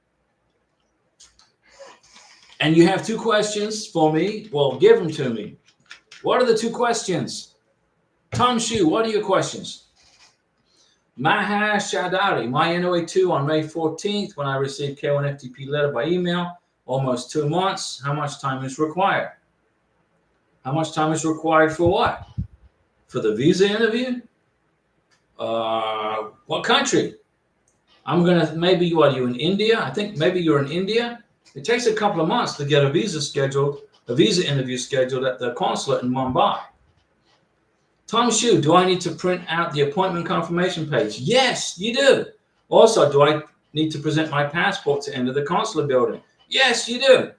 And you have two questions for me. Well, give them to me. What are the two questions? Tom Shu, what are your questions? Maha Shadari, my NOA2 on May 14th when I received K1 FTP letter by email, almost 2 months. How much time is required? How much time is required for what? For the visa interview? What country? I'm going to, maybe, what, are you in India? I think maybe you're in India. It takes a couple of months to get a visa interview scheduled at the consulate in Mumbai. Tom Shu, do I need to print out the appointment confirmation page? Yes, you do. Also, do I need to present my passport to enter the consulate building? Yes, you do.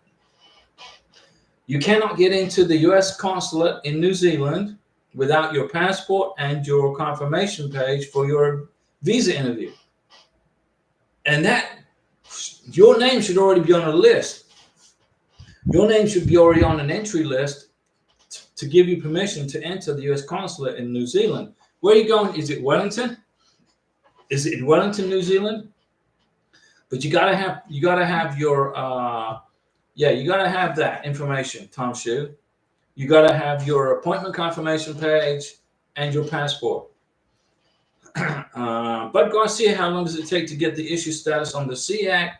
You cannot get into the U.S. consulate in New Zealand without your passport and your confirmation page for your visa interview. And that, your name should already be on a list. Your name should be already on an entry list to give you permission to enter the U.S. consulate in New Zealand. Where are you going? Is it Wellington? Is it in Wellington, New Zealand? But you gotta have your you gotta have that information, Tom Shu. You gotta have your appointment confirmation page and your passport. But Garcia, how long does it take to get the issue status on the SEAC?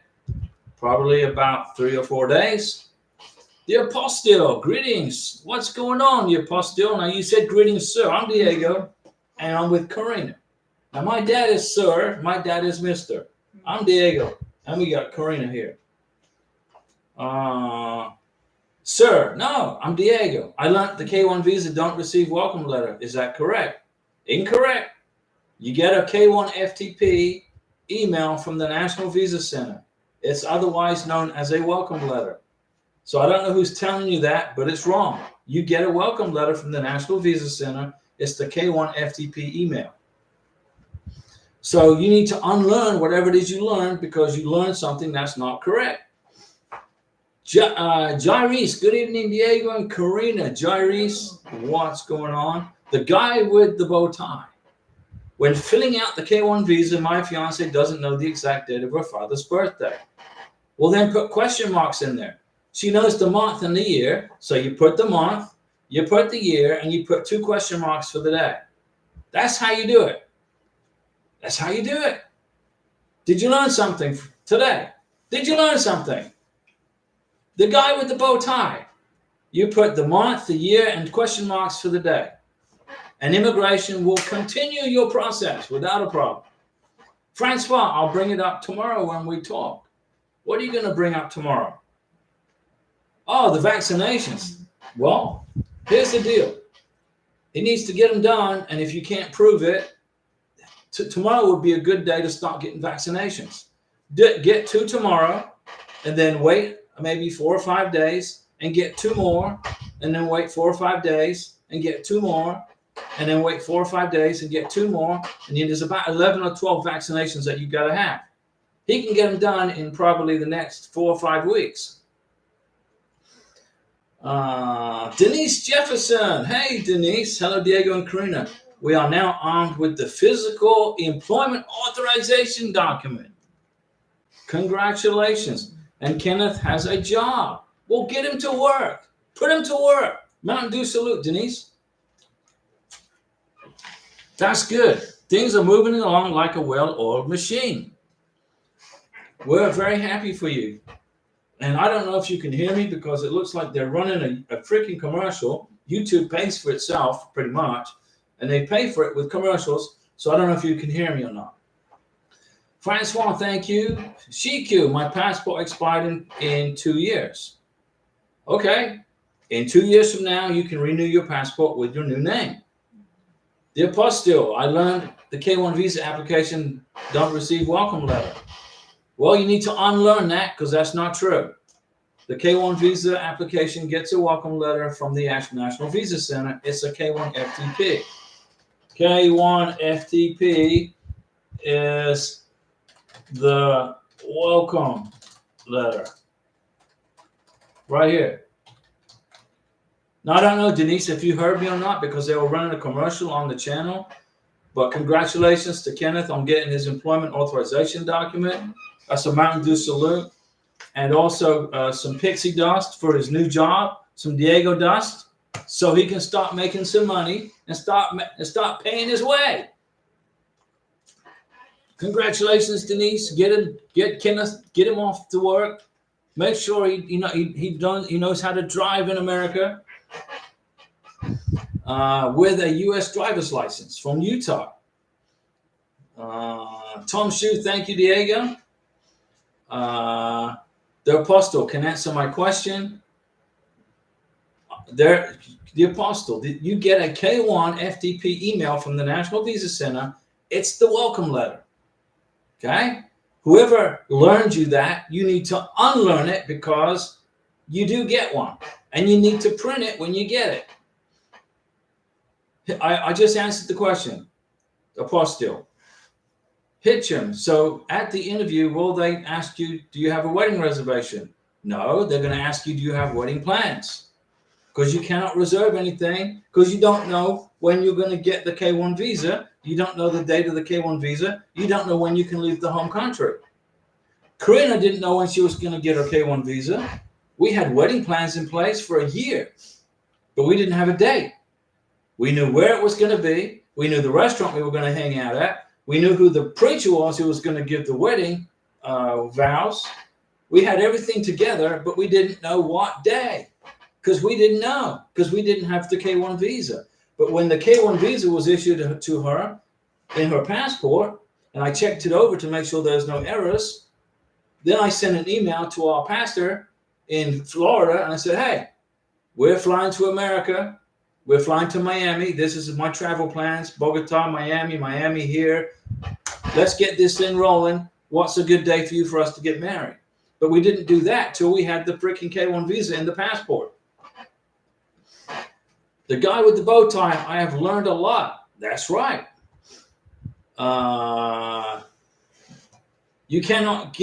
Probably about 3 or 4 days. The Apostille, greetings. What's going on, the Apostille? Now you said greetings, sir. I'm Diego, and I'm with Karina. Now my dad is sir, my dad is Mr. I'm Diego, and we got Karina here. Sir, no, I'm Diego. I learned the K1 visa don't receive welcome letter. Is that correct? Incorrect. You get a K1 FTP email from the National Visa Center. It's otherwise known as a welcome letter. So I don't know who's telling you that, but it's wrong. You get a welcome letter from the National Visa Center. It's the K1 FTP email. So you need to unlearn whatever it is you learned because you learned something that's not correct. Jairis, good evening, Diego and Karina. Jairis, what's going on? The guy with the bow tie. When filling out the K1 visa, my fiance doesn't know the exact date of her father's birthday. Well, then put question marks in there. She knows the month and the year, so you put the month, you put the year, and you put 2 question marks for the day. That's how you do it. That's how you do it. Did you learn something today? Did you learn something? The guy with the bow tie. You put the month, the year, and question marks for the day. And immigration will continue your process without a problem. Francois, I'll bring it up tomorrow when we talk. What are you going to bring up tomorrow? Oh, the vaccinations. Well, here's the deal. He needs to get them done, and if you can't prove it, tomorrow would be a good day to start getting vaccinations. Get 2 tomorrow, and then wait maybe 4 or 5 days, and get 2 more, and then wait 4 or 5 days, and get 2 more, and then wait 4 or 5 days, and get 2 more, and then there's about 11 or 12 vaccinations that you got to have. He can get them done in probably the next 4 or 5 weeks. Denise Jefferson. Hey, Denise. Hello, Diego and Karina. We are now armed with the physical employment authorization document. Congratulations. And Kenneth has a job. Well, get him to work. Put him to work. Mountain Dew salute, Denise. That's good. Things are moving along like a well-oiled machine. We're very happy for you. And I don't know if you can hear me because it looks like they're running a freaking commercial. YouTube pays for itself pretty much, and they pay for it with commercials. So I don't know if you can hear me or not. Francois, thank you. CQ, my passport expired in 2 years. Okay. In 2 years from now, you can renew your passport with your new name. The Apostille, I learned the K1 visa application don't receive welcome letter. Well, you need to unlearn that because that's not true. The K1 visa application gets a welcome letter from the National Visa Center. It's a K1 FTP. K1 FTP is the welcome letter. Right here. Now, I don't know, Denise, if you heard me or not because they were running a commercial on the channel. But congratulations to Kenneth on getting his employment authorization document. That's a Mountain Dew salute. And also some pixie dust for his new job, some Diego dust, so he can start making some money and start paying his way. Congratulations, Denise. Get Kenneth, get him off to work. Make sure he knows how to drive in America with a U.S. driver's license from Utah. Tom Shu, thank you, Diego. The Apostle can answer my question. The Apostle, you get a K1 FTP email from the National Visa Center. It's the welcome letter. Okay? Whoever learned you that, you need to unlearn it, because you do get one. And you need to print it when you get it. I just answered the question. Apostille. Hitchem. So at the interview, will they ask you, do you have a wedding reservation? No, they're going to ask you, do you have wedding plans? Because you cannot reserve anything, because you don't know when you're going to get the K1 visa. You don't know the date of the K1 visa. You don't know when you can leave the home country. Karina didn't know when she was going to get her K1 visa. We had wedding plans in place for a year, but we didn't have a date. We knew where it was going to be. We knew the restaurant we were going to hang out at. We knew who the preacher was who was going to give the wedding vows. We had everything together, but we didn't know what day, because we didn't know, because we didn't have the K1 visa. But when the K1 visa was issued to her in her passport, and I checked it over to make sure there's no errors, then I sent an email to our pastor in Florida, and I said, hey, we're flying to America. We're flying to Miami. This is my travel plans. Bogota, Miami, Miami here. Let's get this thing rolling. What's a good day for you for us to get married? But we didn't do that till we had the freaking K1 visa in the passport. The guy with the bow tie, I have learned a lot. That's right. You cannot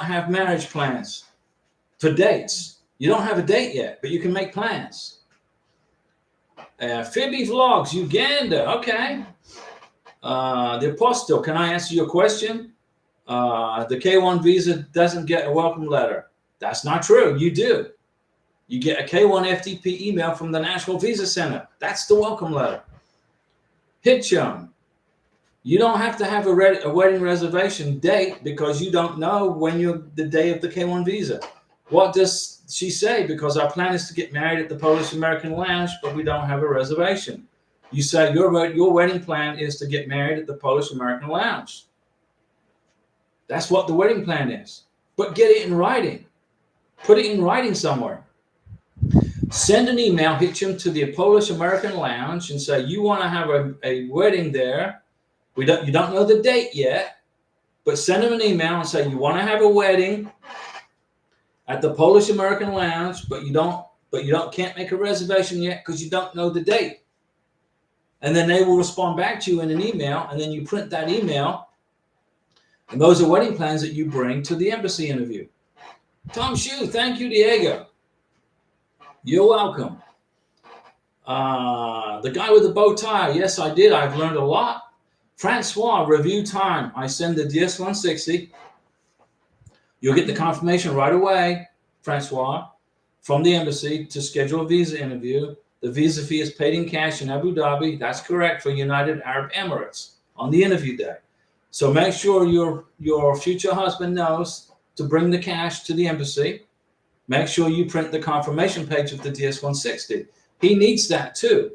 have marriage plans for dates. You don't have a date yet, but you can make plans. Phoebe Vlogs, Uganda. Okay. The Apostle, can I answer your question? The K1 visa doesn't get a welcome letter. That's not true. You do. You get a K1 FTP email from the National Visa Center. That's the welcome letter. Hitchum, you don't have to have a wedding reservation date, because you don't know when the day of the K1 visa. What does she say? Because our plan is to get married at the Polish American Lounge, but we don't have a reservation. You say your wedding plan is to get married at the Polish American Lounge. That's what the wedding plan is. But get it in writing. Put it in writing somewhere. Send an email, Hitchum, to the Polish American Lounge and say you want to have a wedding there. You don't know the date yet, but send them an email and say you want to have a wedding at the Polish American Lounge, but you can't make a reservation yet because you don't know the date. And then they will respond back to you in an email, and then you print that email, and those are wedding plans that you bring to the embassy interview. Tom Shue, thank you, Diego. You're welcome. The guy with the bow tie, yes, I did. I've learned a lot. Francois, review time. I send the DS-160. You'll get the confirmation right away, Francois, from the embassy to schedule a visa interview. The visa fee is paid in cash in Abu Dhabi. That's correct, for United Arab Emirates on the interview day. So make sure your future husband knows to bring the cash to the embassy. Make sure you print the confirmation page of the DS-160. He needs that too.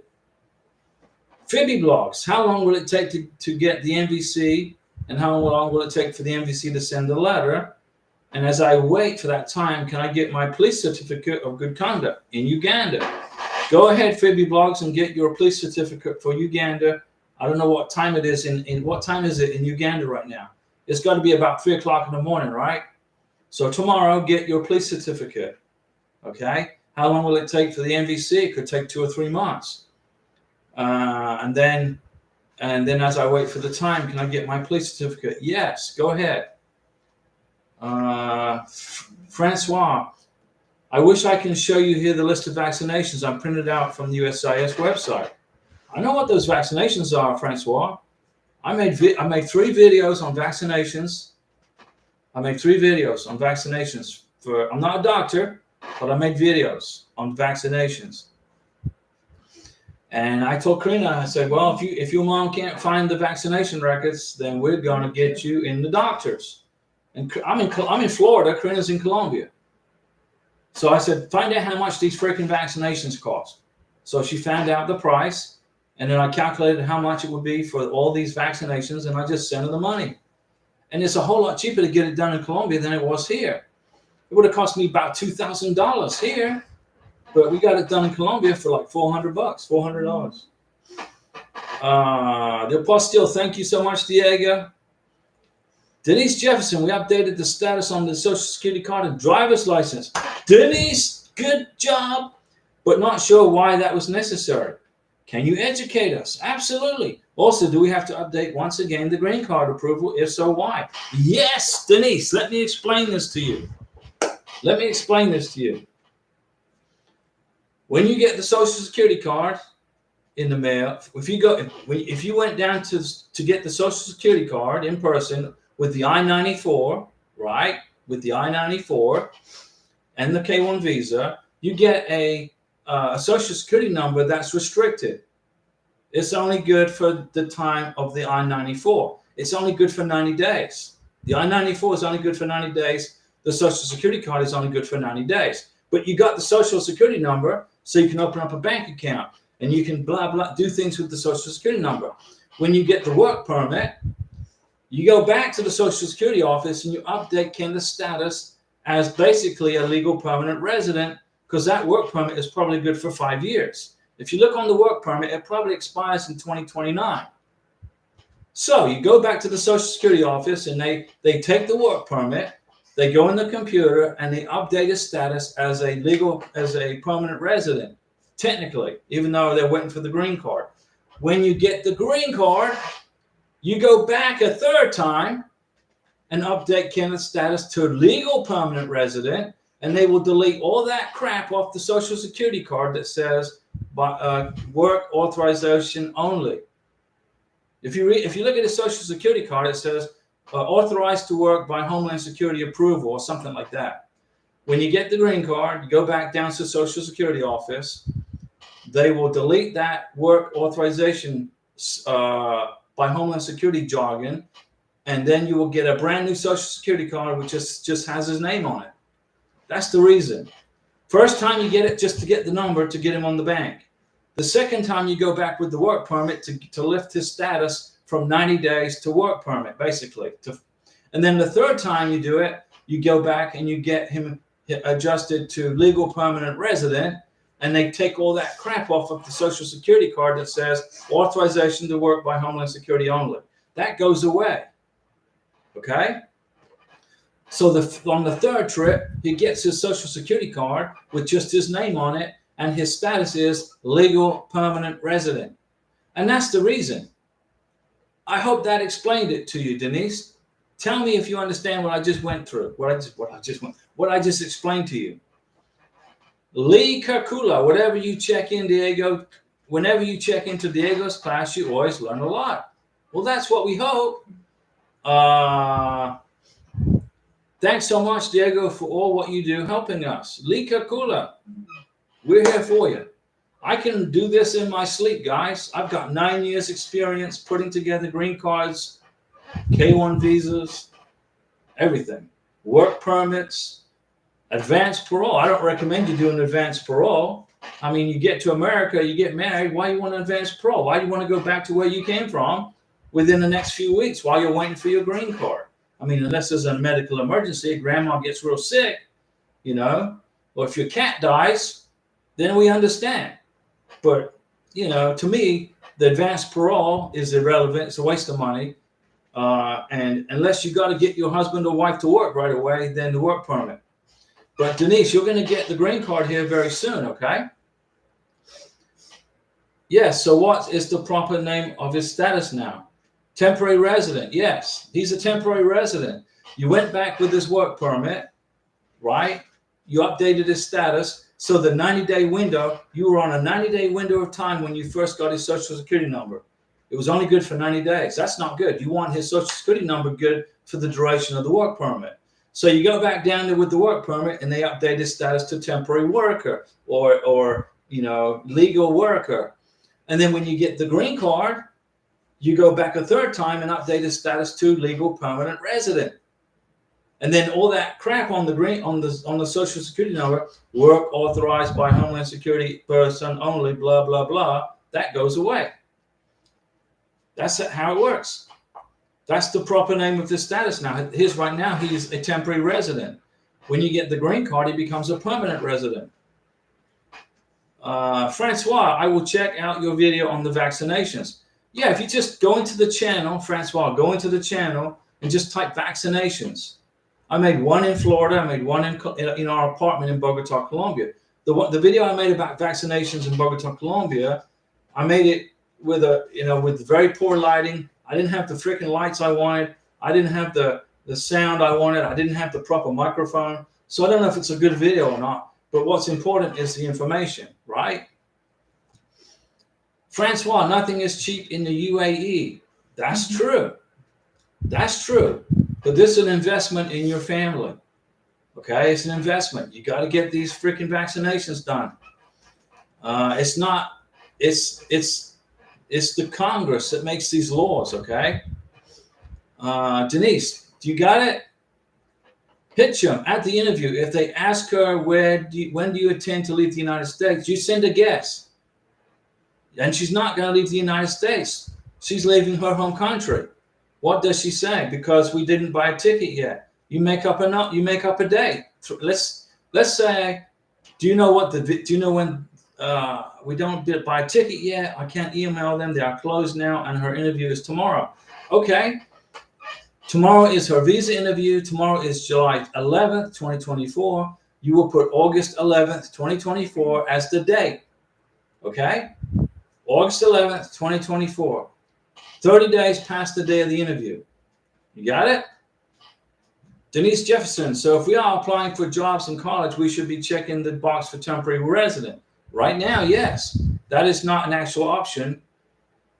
Phoebe blogs, how long will it take to get the MVC, and how long will it take for the MVC to send the letter? And as I wait for that time, can I get my police certificate of good conduct in Uganda? Go ahead, Phoebe blogs, and get your police certificate for Uganda. I don't know what time it is what time is it in Uganda right now? It's got to be about 3 o'clock in the morning, right? So tomorrow, get your police certificate. Okay. How long will it take for the MVC? It could take 2 or 3 months. And then as I wait for the time, can I get my police certificate? Yes, go ahead. Francois, I wish I can show you here the list of vaccinations I printed out from the USIS website. I know what those vaccinations are, Francois. I made 3 videos on vaccinations. I'm not a doctor, but I make videos on vaccinations. And I told Karina, I said, well, if your mom can't find the vaccination records, then we're going to get you in the doctors. And I'm in Florida, Karina's in Colombia. So I said, find out how much these freaking vaccinations cost. So she found out the price, and then I calculated how much it would be for all these vaccinations, and I just sent her the money. And it's a whole lot cheaper to get it done in Colombia than it was here. It would have cost me about $2,000 here, but we got it done in Colombia for like $400. The Apostille, thank you so much, Diego. Denise Jefferson, we updated the status on the Social Security card and driver's license. Denise, good job, but not sure why that was necessary. Can you educate us? Absolutely. Also, do we have to update once again the green card approval? If so, why? Yes, Denise, let me explain this to you. Let me explain this to you. When you get the Social Security card in the mail, if you went down to get the Social Security card in person with the I-94, right? With the I-94 and the K-1 visa, you get a Social Security number that's restricted. It's only good for the time of the I-94. It's only good for 90 days. The I-94 is only good for 90 days. The Social Security card is only good for 90 days. But you got the Social Security number, so you can open up a bank account and you can blah, blah, do things with the Social Security number. When you get the work permit, you go back to the Social Security office and you update the status as basically a legal permanent resident, because that work permit is probably good for 5 years. If you look on the work permit, it probably expires in 2029. So you go back to the Social Security office and they take the work permit, they go in the computer and they update his status as a permanent resident, technically, even though they're waiting for the green card. When you get the green card, you go back a third time and update Kenneth's status to legal permanent resident, and they will delete all that crap off the Social Security card that says work authorization only. If you look at the Social Security card, it says authorized to work by Homeland Security approval or something like that. When you get the green card, you go back down to the Social Security office. They will delete that work authorization by Homeland Security jargon, and then you will get a brand new Social Security card which just has his name on it. That's the reason. First time you get it just to get the number to get him on the bank. The second time you go back with the work permit to lift his status from 90 days to work permit, basically. And then the third time you do it, you go back and you get him adjusted to legal permanent resident, and they take all that crap off of the Social Security card that says authorization to work by Homeland Security only. That goes away. Okay? So on the third trip, he gets his Social Security card with just his name on it, and his status is legal permanent resident. And that's the reason. I hope that explained it to you, Denise. Tell me if you understand what I just went through, what I just explained to you. Lee Kakula, whatever you check in, Diego, whenever you check into Diego's class, you always learn a lot. Well, that's what we hope. Thanks so much, Diego, for all what you do helping us. Lee Kakula, we're here for you. I can do this in my sleep, guys. I've got 9 years experience putting together green cards, K-1 visas, everything. Work permits, advanced parole. I don't recommend you do an advanced parole. I mean, you get to America, you get married. Why you want an advanced parole? Why do you want to go back to where you came from within the next few weeks while you're waiting for your green card? I mean, unless there's a medical emergency, grandma gets real sick, or if your cat dies, then we understand. But, to me, the advanced parole is irrelevant. It's a waste of money. And unless you got to get your husband or wife to work right away, then the work permit. But Denise, you're going to get the green card here very soon, okay? Yes, so what is the proper name of his status now? Temporary resident, yes. He's a temporary resident. You went back with his work permit, right? You updated his status. So the 90-day window, you were on a 90-day window of time when you first got his Social Security number. It was only good for 90 days. That's not good. You want his Social Security number good for the duration of the work permit. So you go back down there with the work permit and they update his status to temporary worker or legal worker. And then when you get the green card, you go back a third time and update his status to legal permanent resident. And then all that crap on the Social Security number, work authorized by Homeland Security person only, blah, blah, blah, that goes away. That's how it works. That's the proper name of the status now. Right now, he's a temporary resident. When you get the green card, he becomes a permanent resident. Francois, I will check out your video on the vaccinations. Yeah, if you just go into the channel, Francois, go into the channel and just type vaccinations. I made one in Florida. I made one in our apartment in Bogota, Colombia. The video I made about vaccinations in Bogota, Colombia, I made it with with very poor lighting. I didn't have the freaking lights I wanted. I didn't have the sound I wanted. I didn't have the proper microphone. So I don't know if it's a good video or not. But what's important is the information, right? Francois, nothing is cheap in the UAE. That's true. That's true. But this is an investment in your family. Okay, it's an investment. You got to get these freaking vaccinations done. It's not. It's the Congress that makes these laws. Okay. Denise, do you got it? Hitchum, at the interview, if they ask her when do you intend to leave the United States, you send a guess. And she's not going to leave the United States. She's leaving her home country. What does she say? Because we didn't buy a ticket yet. You make up a date. Let's say, do you know when we don't buy a ticket yet? I can't email them. They are closed now, and her interview is tomorrow. Okay. Tomorrow is her visa interview. Tomorrow is July 11th, 2024. You will put August 11th, 2024 as the date. Okay? August 11th, 2024. 30 days past the day of the interview. You got it? Denise Jefferson. So if we are applying for jobs in college, we should be checking the box for temporary resident. Right now, yes. That is not an actual option.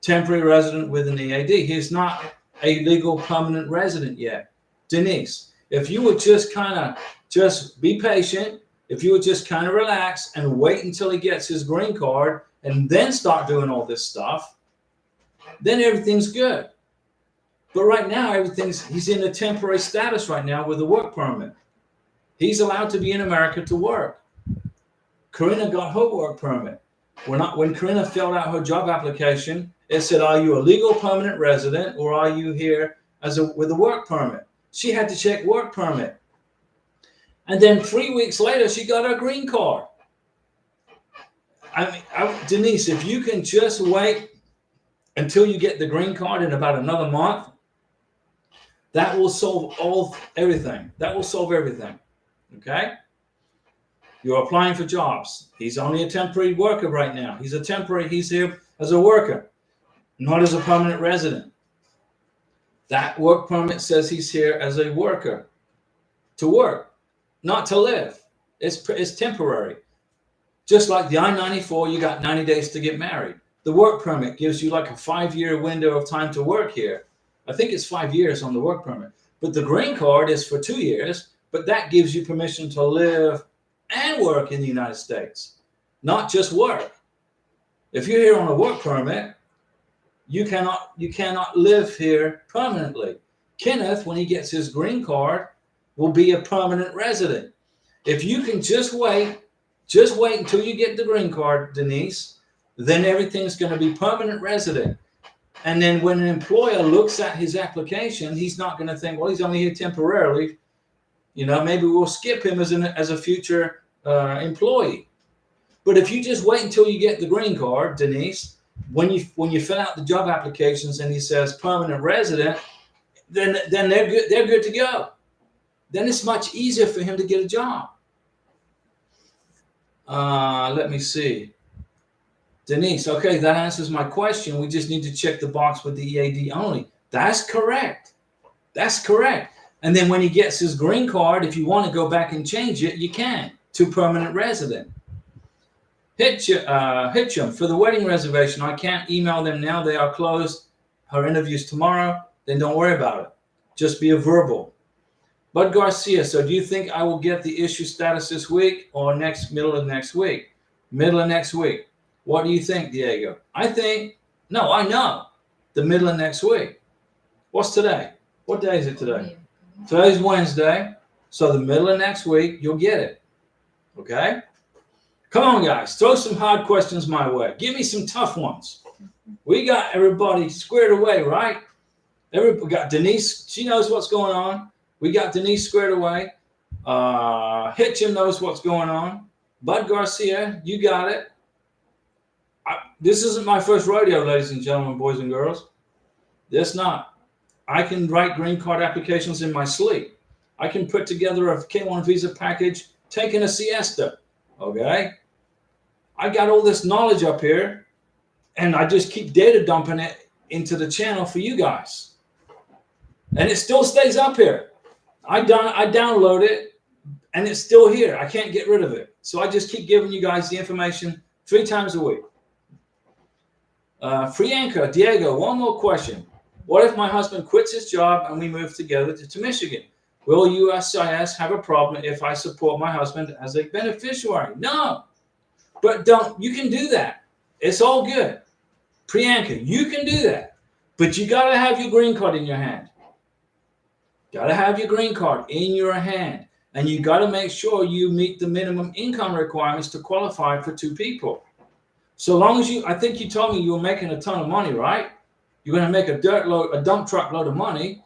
Temporary resident with an EAD. He's not a legal permanent resident yet. Denise, if you would just be patient, if you would just kind of relax and wait until he gets his green card and then start doing all this stuff, then everything's good. But right now, he's in a temporary status right now with a work permit. He's allowed to be in America to work. Karina got her work permit. When Karina filled out her job application, it said, are you a legal permanent resident or are you here with a work permit? She had to check work permit. And then 3 weeks later, she got her green card. Denise, if you can just wait until you get the green card in about another month, that will solve everything. That will solve everything. Okay? You're applying for jobs. He's only a temporary worker right now. He's here as a worker, not as a permanent resident. That work permit says he's here as a worker to work, not to live. It's temporary. Just like the I-94, you got 90 days to get married. The work permit gives you like a 5-year window of time to work here. I think it's 5 years on the work permit. But the green card is for 2 years, but that gives you permission to live and work in the United States, not just work. If you're here on a work permit, you cannot live here permanently. Kenneth, when he gets his green card, will be a permanent resident. If you can just wait until you get the green card, Denise, then everything's going to be permanent resident. And then when an employer looks at his application, he's not going to think, well, he's only here temporarily. Maybe we'll skip him as a future employee. But if you just wait until you get the green card, Denise, when you fill out the job applications and he says permanent resident, then they're good. They're good to go. Then it's much easier for him to get a job. Let me see. Denise, okay, that answers my question. We just need to check the box with the EAD only. That's correct. That's correct. And then when he gets his green card, if you want to go back and change it, you can to permanent resident. Hitchum, for the wedding reservation, I can't email them now. They are closed. Her interview's tomorrow. Then don't worry about it. Just be a verbal. Bud Garcia, so do you think I will get the issue status this week or middle of next week? Middle of next week. What do you think, Diego? I know. The middle of next week. What's today? What day is it today? Today's Wednesday. So the middle of next week, you'll get it. Okay? Come on, guys. Throw some hard questions my way. Give me some tough ones. We got everybody squared away, right? We got Denise. She knows what's going on. We got Denise squared away. Hitchin knows what's going on. Bud Garcia, you got it. This isn't my first rodeo, ladies and gentlemen, boys and girls. This not. I can write green card applications in my sleep. I can put together a K1 visa package taking a siesta. Okay? I got all this knowledge up here, and I just keep data dumping it into the channel for you guys. And it still stays up here. I download it, and it's still here. I can't get rid of it. So I just keep giving you guys the information 3 times a week. Priyanka, Diego, one more question. What if my husband quits his job and we move together to Michigan? Will USCIS have a problem if I support my husband as a beneficiary? No, but you can do that. It's all good. Priyanka, you can do that, but you got to have your green card in your hand. Got to have your green card in your hand, and you got to make sure you meet the minimum income requirements to qualify for 2 people. So long as I think you told me you were making a ton of money, right? You're going to make a dump truck load of money.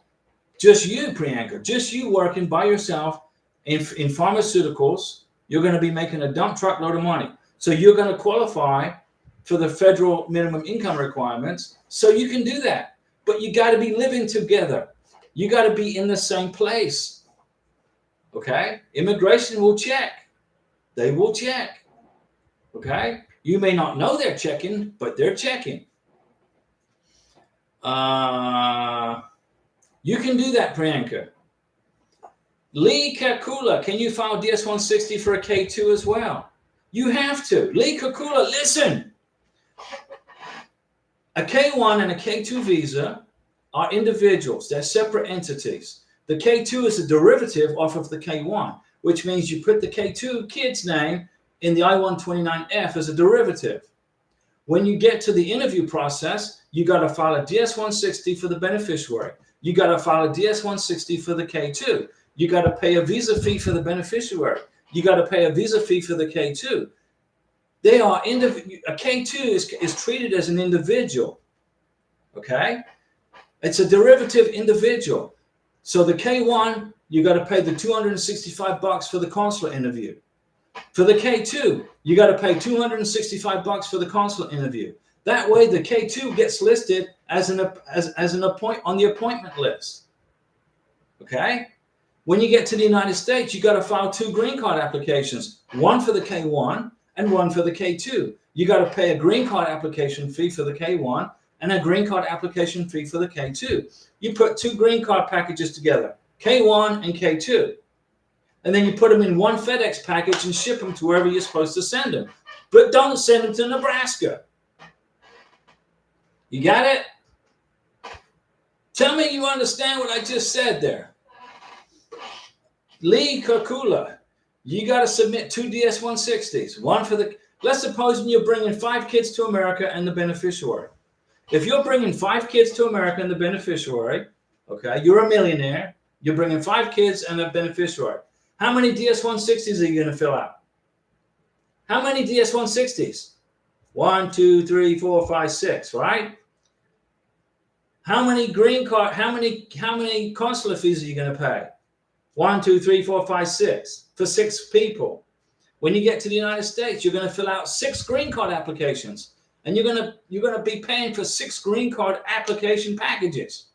Just you, Priyanka, just you working by yourself in pharmaceuticals, you're going to be making a dump truck load of money. So you're going to qualify for the federal minimum income requirements. So you can do that. But you got to be living together. You got to be in the same place. Okay? Immigration will check. They will check. Okay? You may not know they're checking, but they're checking. You can do that, Priyanka. Lee Kakula, can you file DS-160 for a K2 as well? You have to. Lee Kakula, listen. A K1 and a K2 visa are individuals. They're separate entities. The K2 is a derivative off of the K1, which means you put the K2 kid's name in the I-129F as a derivative. When you get to the interview process, you got to file a DS-160 for the beneficiary. You got to file a DS-160 for the K2. You got to pay a visa fee for the beneficiary. You got to pay a visa fee for the K2. They are a K2 is treated as an individual. Okay? It's a derivative individual. So the K1, you got to pay the $265 for the consular interview. For the K2, you got to pay $265 for the consular interview. That way, the K2 gets listed as on the appointment list. Okay? When you get to the United States, you got to file 2 green card applications, one for the K1 and one for the K2. You got to pay a green card application fee for the K1 and a green card application fee for the K2. You put 2 green card packages together, K1 and K2. And then you put them in one FedEx package and ship them to wherever you're supposed to send them. But don't send them to Nebraska. You got it? Tell me you understand what I just said there. Lee Kakula, you got to submit 2 DS-160s. One for the, let's suppose you're bringing 5 kids to America and the beneficiary. If you're bringing 5 kids to America and the beneficiary, okay, you're a millionaire, you're bringing 5 kids and a beneficiary. How many DS-160s are you going to fill out? How many DS-160s? 1, 2, 3, 4, 5, 6, right? How many green card, how many consular fees are you going to pay? 1, 2, 3, 4, 5, 6 for 6 people. When you get to the United States, you're going to fill out 6 green card applications, and you're going to be paying for 6 green card application packages.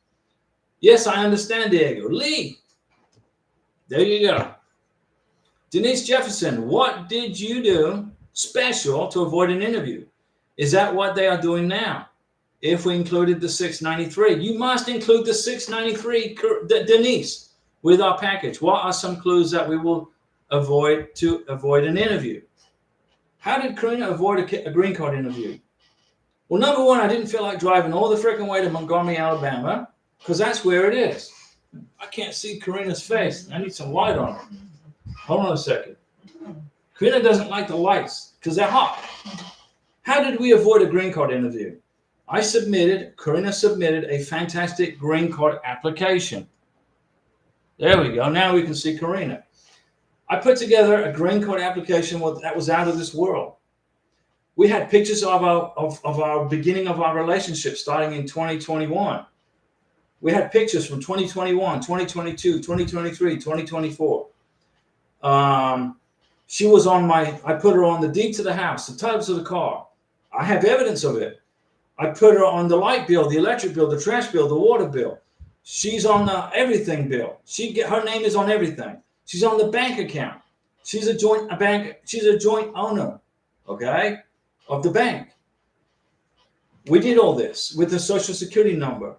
Yes, I understand, Diego. Lee, there you go. Denise Jefferson, what did you do special to avoid an interview? Is that what they are doing now? If we included the 693, you must include the 693, Denise, with our package. What are some clues that we will avoid to avoid an interview? How did Karina avoid a green card interview? Well, number one, I didn't feel like driving all the freaking way to Montgomery, Alabama, because that's where it is. I can't see Karina's face. I need some light on her. Hold on a second. Karina doesn't like the lights because they're hot. How did we avoid a green card interview? Karina submitted a fantastic green card application. There we go. Now we can see Karina. I put together a green card application that was out of this world. We had pictures of our beginning of our relationship starting in 2021. We had pictures from 2021, 2022, 2023, 2024. She was on I put her on the deed to the house, the titles of the car. I have evidence of it. I put her on the light bill, the electric bill, the trash bill, the water bill. She's on the everything bill. Her name is on everything. She's on the bank account. She's a joint owner, okay, of the bank. We did all this with the social security number.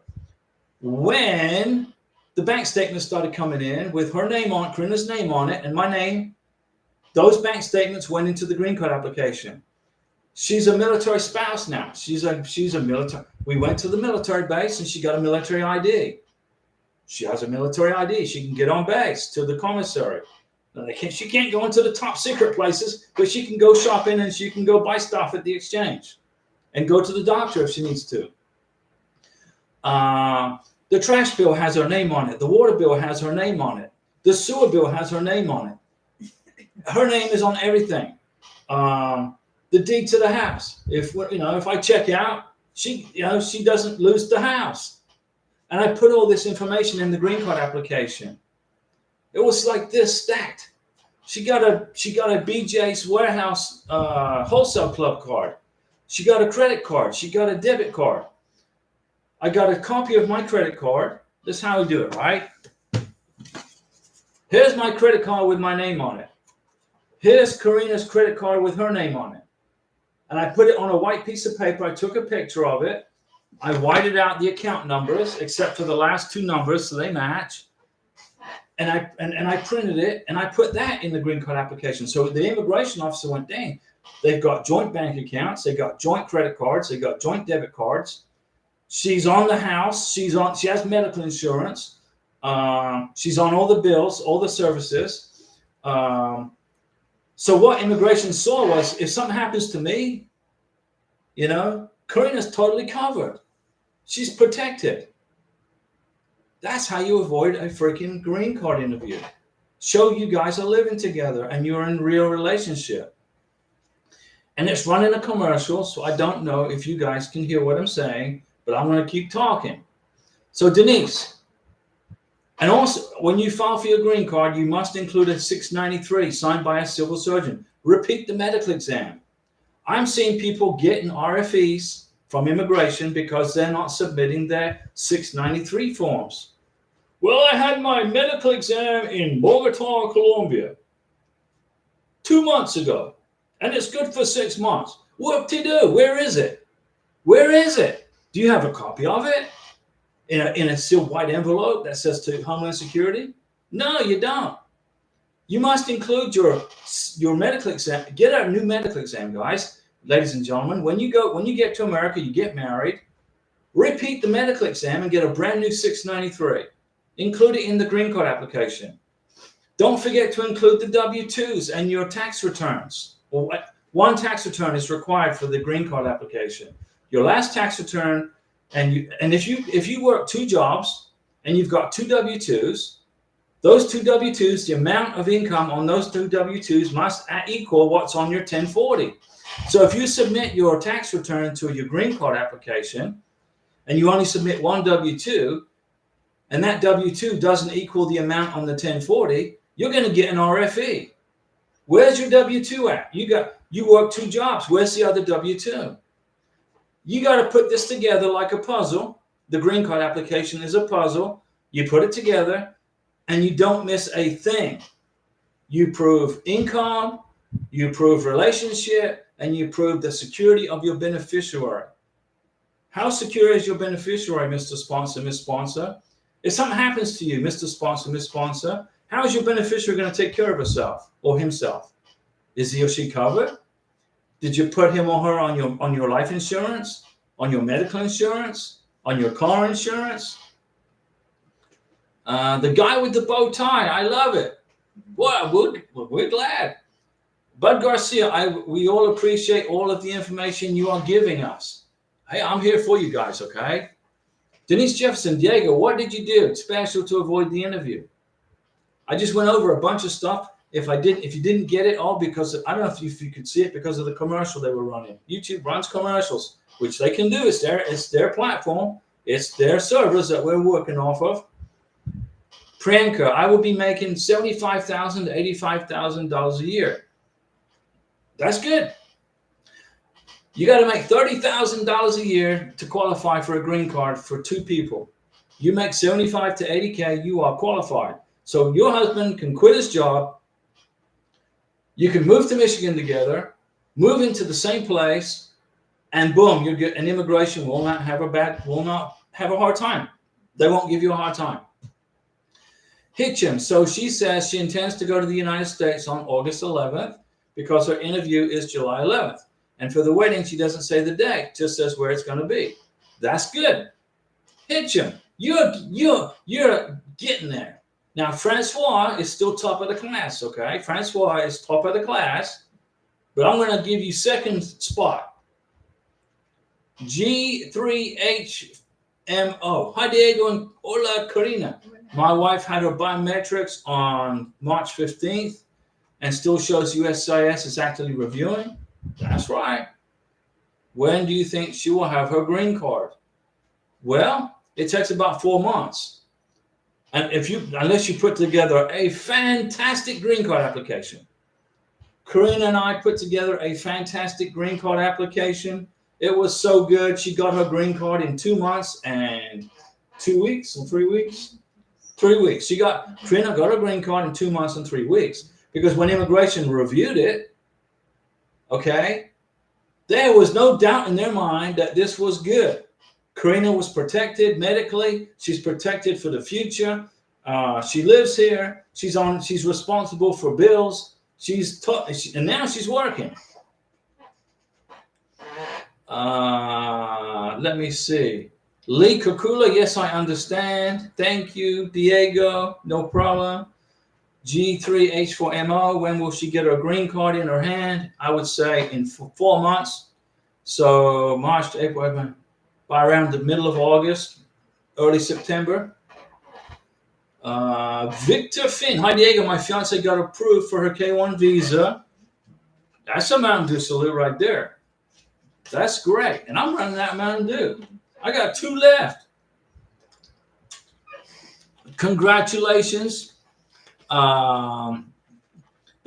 When the bank statements started coming in with her name on, Karina's name on it, and my name, those bank statements went into the green card application. She's a military spouse now. She's a military. We went to the military base and she got a military ID. She has a military ID. She can get on base to the commissary. She can't go into the top secret places, but she can go shopping and she can go buy stuff at the exchange and go to the doctor if she needs to. The trash bill has her name on it. The water bill has her name on it. The sewer bill has her name on it. Her name is on everything. The deed to the house. If I check out, she doesn't lose the house. And I put all this information in the green card application. It was like this stacked. She got a BJ's Warehouse wholesale club card. She got a credit card. She got a debit card. I got a copy of my credit card. This is how we do it, right? Here's my credit card with my name on it. Here's Karina's credit card with her name on it. And I put it on a white piece of paper. I took a picture of it. I whited out the account numbers, except for the last two numbers, so they match. And I printed it, and I put that in the green card application. So the immigration officer went, dang, they've got joint bank accounts, they've got joint credit cards, they've got joint debit cards. She's on the house. She has medical insurance. She's on all the bills, all the services. So what immigration saw was, if something happens to me, Karina's totally covered. She's protected. That's how you avoid a freaking green card interview. Show you guys are living together and you're in real relationship. And it's running a commercial, so I don't know if you guys can hear what I'm saying, but I'm going to keep talking. So Denise, and also when you file for your green card, you must include a 693 signed by a civil surgeon. Repeat the medical exam. I'm seeing people getting RFEs from immigration because they're not submitting their 693 forms. Well, I had my medical exam in Bogota, Colombia 2 months ago, and it's good for 6 months. What to do? Where is it? Where is it? Do you have a copy of it in a sealed white envelope that says to Homeland Security? No, you don't. You must include your medical exam. Get a new medical exam, guys, ladies and gentlemen. When you get to America, you get married. Repeat the medical exam and get a brand new 693. Include it in the green card application. Don't forget to include the W-2s and your tax returns. Well, one tax return is required for the green card application. Your last tax return, and if you work 2 jobs and you've got 2 W-2s, those 2 W-2s, the amount of income on those 2 W-2s must equal what's on your 1040. So if you submit your tax return to your green card application and you only submit 1 W-2 and that W-2 doesn't equal the amount on the 1040, you're going to get an RFE. Where's your W-2 at? You work 2 jobs. Where's the other W-2? You got to put this together like a puzzle. The green card application is a puzzle. You put it together and you don't miss a thing. You prove income, you prove relationship, and you prove the security of your beneficiary. How secure is your beneficiary, Mr. Sponsor, Miss Sponsor? If something happens to you, Mr. Sponsor, Miss Sponsor, how is your beneficiary going to take care of herself or himself? Is he or she covered? Did you put him or her on your life insurance, on your medical insurance, on your car insurance? The guy with the bow tie, I love it. Well, we're glad. Bud Garcia, we all appreciate all of the information you are giving us. Hey, I'm here for you guys, okay? Denise Jefferson, Diego, what did you do special to avoid the interview? I just went over a bunch of stuff. If you didn't get it all, because I don't know if you could see it because of the commercial they were running. YouTube runs commercials, which they can do. It's their platform. It's their servers that we're working off of. Priyanka, I will be making $75,000 to $85,000 a year. That's good. You got to make $30,000 a year to qualify for a green card for 2 people. You make 75 to 80K, you are qualified. So your husband can quit his job. You can move to Michigan together, move into the same place, and boom, you get an immigration will not have a hard time. They won't give you a hard time. Hitcham. So she says she intends to go to the United States on August 11th because her interview is July 11th. And for the wedding, she doesn't say the date, just says where it's going to be. That's good. Hitcham, you're getting there. Now, Francois is still top of the class, okay? Francois is top of the class, but I'm going to give you second spot. G3HMO. Hi, Diego and hola, Karina. My wife had her biometrics on March 15th and still shows USCIS is actively reviewing. That's right. When do you think she will have her green card? Well, it takes about 4 months. And unless you put together a fantastic green card application. Karina and I put together a fantastic green card application. It was so good. She got her green card in 2 months and 2 weeks and 3 weeks. 3 weeks. Karina got her green card in 2 months and 3 weeks. Because when immigration reviewed it, okay, there was no doubt in their mind that this was good. Karina was protected medically. She's protected for the future. She lives here. She's responsible for bills. And now she's working. Let me see. Lee Kukula, yes, I understand. Thank you, Diego. No problem. G3H4MO, when will she get her green card in her hand? I would say in 4 months. So March to April, by around the middle of August, early September. Victor Finn. Hi, Diego. My fiance got approved for her K1 visa. That's a Mountain Dew salute right there. That's great. And I'm running that Mountain Dew. I got 2 left. Congratulations. The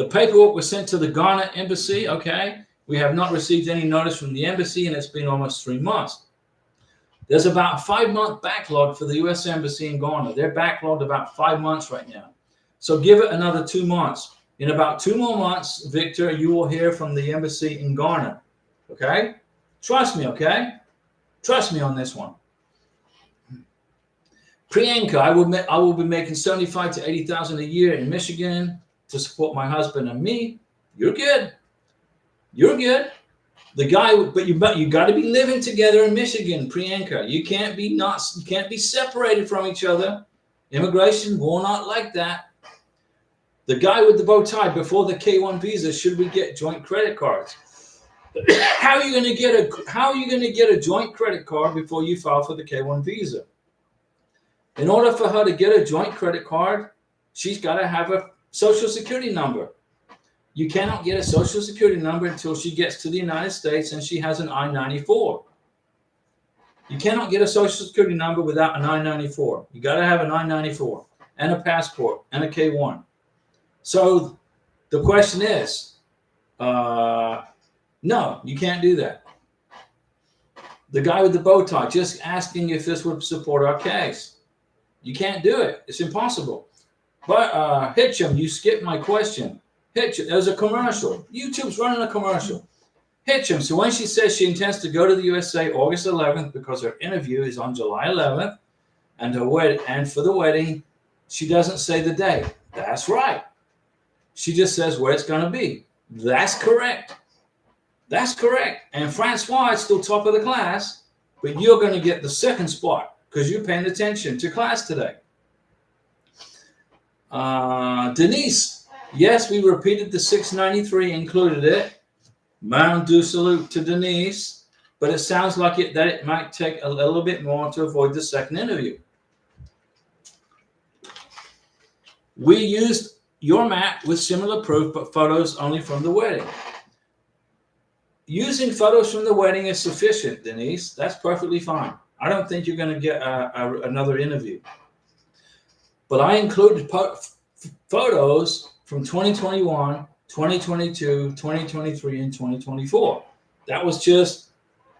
paperwork was sent to the Ghana embassy. Okay. We have not received any notice from the embassy, and it's been almost 3 months. There's about a 5-month backlog for the U.S. Embassy in Ghana. They're backlogged about 5 months right now. So give it another 2 months. In about 2 more months, Victor, you will hear from the embassy in Ghana. Okay? Trust me, okay? Trust me on this one. Priyanka, I will be making 75 to 80,000 a year in Michigan to support my husband and me. You're good. You're good. The guy, but you got to be living together in Michigan, Priyanka. You can't be separated from each other. Immigration will not like that. The guy with the bow tie, before the K1 visa, should we get joint credit cards? How are you going to get a joint credit card before you file for the K1 visa? In order for her to get a joint credit card, she's got to have a social security number. You cannot get a social security number until she gets to the United States and she has an I-94. You cannot get a social security number without an I-94. You got to have an I-94 and a passport and a K1. So the question is, no, you can't do that. The guy with the bow tie, just asking if this would support our case. You can't do it. It's impossible. But Hitcham, you skipped my question. Hitcham, there's a commercial. YouTube's running a commercial. Hitcham, so when she says she intends to go to the USA August 11th because her interview is on July 11th, and for the wedding, she doesn't say the date. That's right. She just says where it's going to be. That's correct. That's correct. And Francois is still top of the class, but you're going to get the second spot because you're paying attention to class today. Denise, yes, we repeated the 693, included it. Mountain Dew salute to Denise, but it sounds like it might take a little bit more to avoid the second interview. We used your map with similar proof, but photos only from the wedding. Using photos from the wedding is sufficient, Denise. That's perfectly fine. I don't think you're going to get another interview. But I included photos from 2021, 2022, 2023, and 2024. That was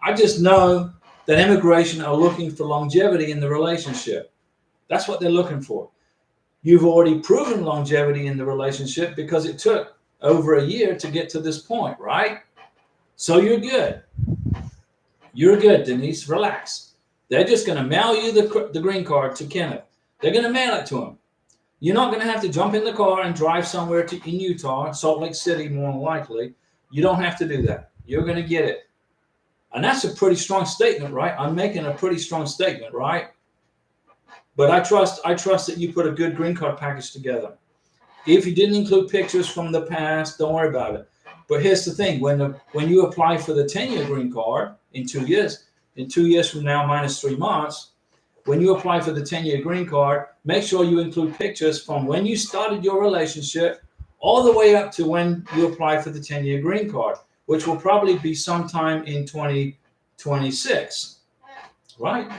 I just know that immigration are looking for longevity in the relationship. That's what they're looking for. You've already proven longevity in the relationship because it took over a year to get to this point, right? So you're good. You're good, Denise. Relax. They're just going to mail you the green card to Kenneth. They're going to mail it to him. You're not going to have to jump in the car and drive somewhere in Utah, Salt Lake City, more than likely. You don't have to do that. You're going to get it. And that's a pretty strong statement, right? I'm making a pretty strong statement, right? But I trust that you put a good green card package together. If you didn't include pictures from the past, don't worry about it. But here's the thing: when you apply for the 10-year green card in 2 years, in 2 years from now minus 3 months, when you apply for the 10-year green card, make sure you include pictures from when you started your relationship all the way up to when you apply for the 10-year green card, which will probably be sometime in 2026, right?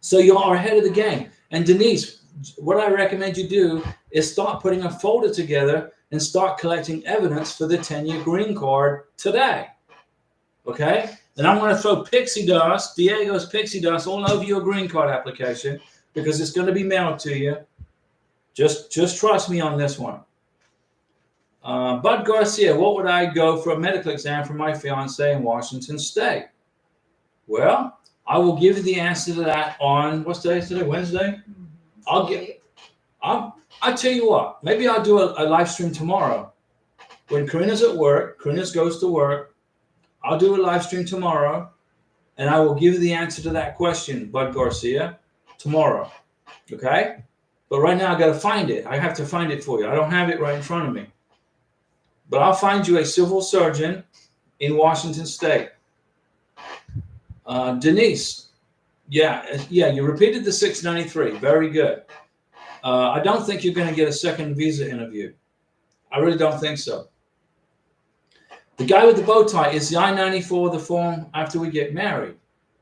So you are ahead of the game. And Denise, what I recommend you do is start putting a folder together and start collecting evidence for the 10-year green card today. Okay? And I'm going to throw pixie dust, Diego's pixie dust, all over your green card application because it's going to be mailed to you. Just trust me on this one. Bud Garcia, what would I go for a medical exam for my fiance in Washington State? Well, I will give you the answer to that on, what's today? Today, Wednesday? I'll tell you what, maybe I'll do a live stream tomorrow. When Karina's at work, Karina goes to work, I'll do a live stream tomorrow, and I will give you the answer to that question, Bud Garcia, tomorrow. Okay? But right now I got to find it. I have to find it for you. I don't have it right in front of me. But I'll find you a civil surgeon in Washington State. Denise, yeah, you repeated the 693. Very good. I don't think you're going to get a second visa interview. I really don't think so. The guy with the bow tie, is the I-94 the form after we get married?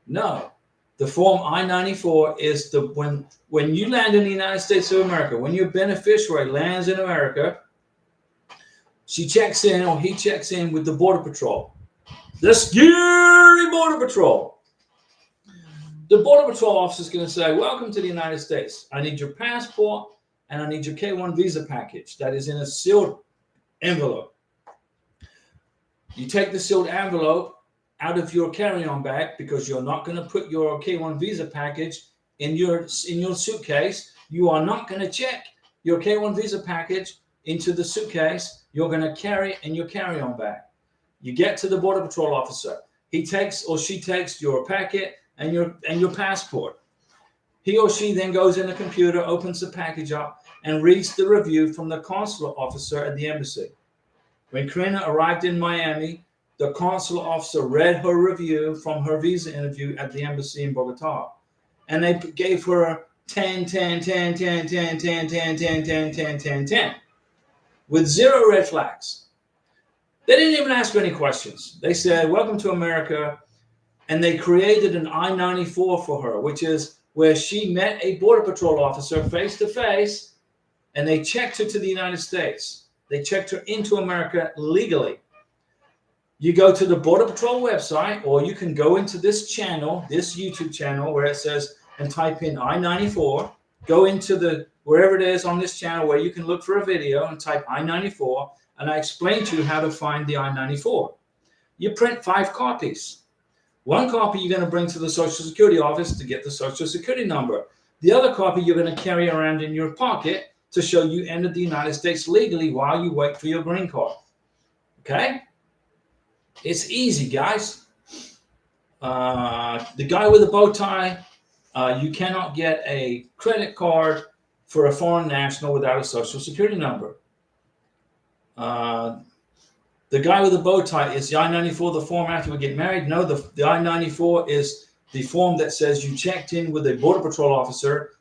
No. The form I-94 is when you land in the United States of America, when your beneficiary lands in America, she checks in or he checks in with the Border Patrol. The scary Border Patrol. The Border Patrol officer is going to say, welcome to the United States. I need your passport and I need your K-1 visa package that is in a sealed envelope. You take the sealed envelope out of your carry-on bag because you're not going to put your K-1 visa package in your suitcase. You are not going to check your K-1 visa package into the suitcase. You're going to carry it in your carry-on bag. You get to the Border Patrol officer. He takes or she takes your packet and your passport. He or she then goes in the computer, opens the package up, and reads the review from the consular officer at the embassy. When Karina arrived in Miami, the consular officer read her review from her visa interview at the embassy in Bogota. And they gave her 10, 10, 10, 10, 10, 10, 10, 10, 10, 10, 10, 10, with 0 red flags. They didn't even ask her any questions. They said, welcome to America. And they created an I-94 for her, which is where she met a Border Patrol officer face to face, and they checked her to the United States. They checked her into America legally. You go to the Border Patrol website, or you can go into this channel, this YouTube channel, where it says, and type in I-94. Go into wherever it is on this channel where you can look for a video and type I-94, and I explain to you how to find the I-94. You print 5 copies. 1 copy you're going to bring to the Social Security office to get the Social Security number. The other copy you're going to carry around in your pocket to show you entered the United States legally while you wait for your green card. Okay? It's easy, guys. The guy with the bow tie, you cannot get a credit card for a foreign national without a Social Security number. The guy with the bow tie, is the I-94 the form after we get married? No, the I-94 is the form that says you checked in with a Border Patrol officer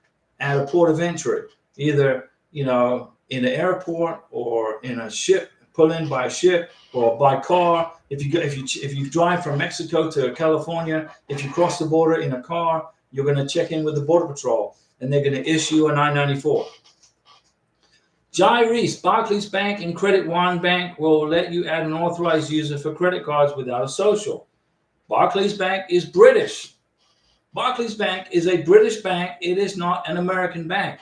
at a port of entry, either in the airport or in a ship, pull in by a ship or by car. If you drive from Mexico to California, if you cross the border in a car, you're going to check in with the Border Patrol, and they're going to issue an I-94. Jai Reese, Barclays Bank and Credit One Bank will let you add an authorized user for credit cards without a social. Barclays Bank is British. Barclays Bank is a British bank. It is not an American bank.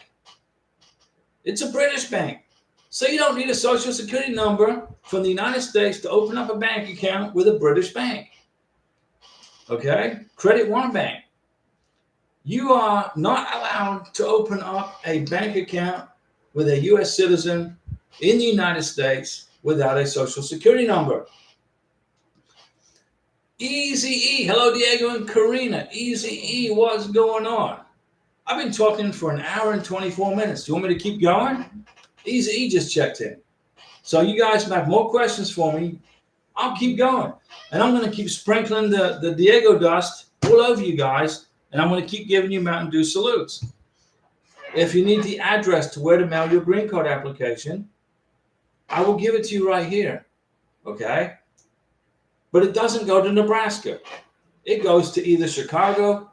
It's a British bank. So you don't need a social security number from the United States to open up a bank account with a British bank. Okay? Credit One Bank. You are not allowed to open up a bank account with a U.S. citizen in the United States without a social security number. Easy E. Hello, Diego and Karina. Easy E, what's going on? I've been talking for an hour and 24 minutes. Do you want me to keep going? Easy E just checked in. So you guys have more questions for me. I'll keep going. And I'm going to keep sprinkling the Diego dust all over you guys. And I'm going to keep giving you Mountain Dew salutes. If you need the address to where to mail your green card application, I will give it to you right here. Okay? But it doesn't go to Nebraska. It goes to either Chicago,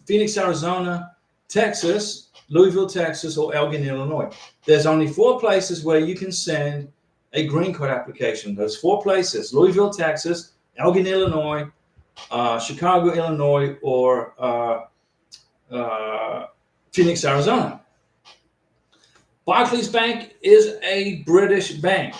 Phoenix, Arizona, Texas, Louisville, Texas, or Elgin, Illinois. There's only 4 places where you can send a green card application. Those 4 places: Louisville, Texas, Elgin, Illinois, Chicago, Illinois, or Phoenix, Arizona. Barclays Bank is a British bank.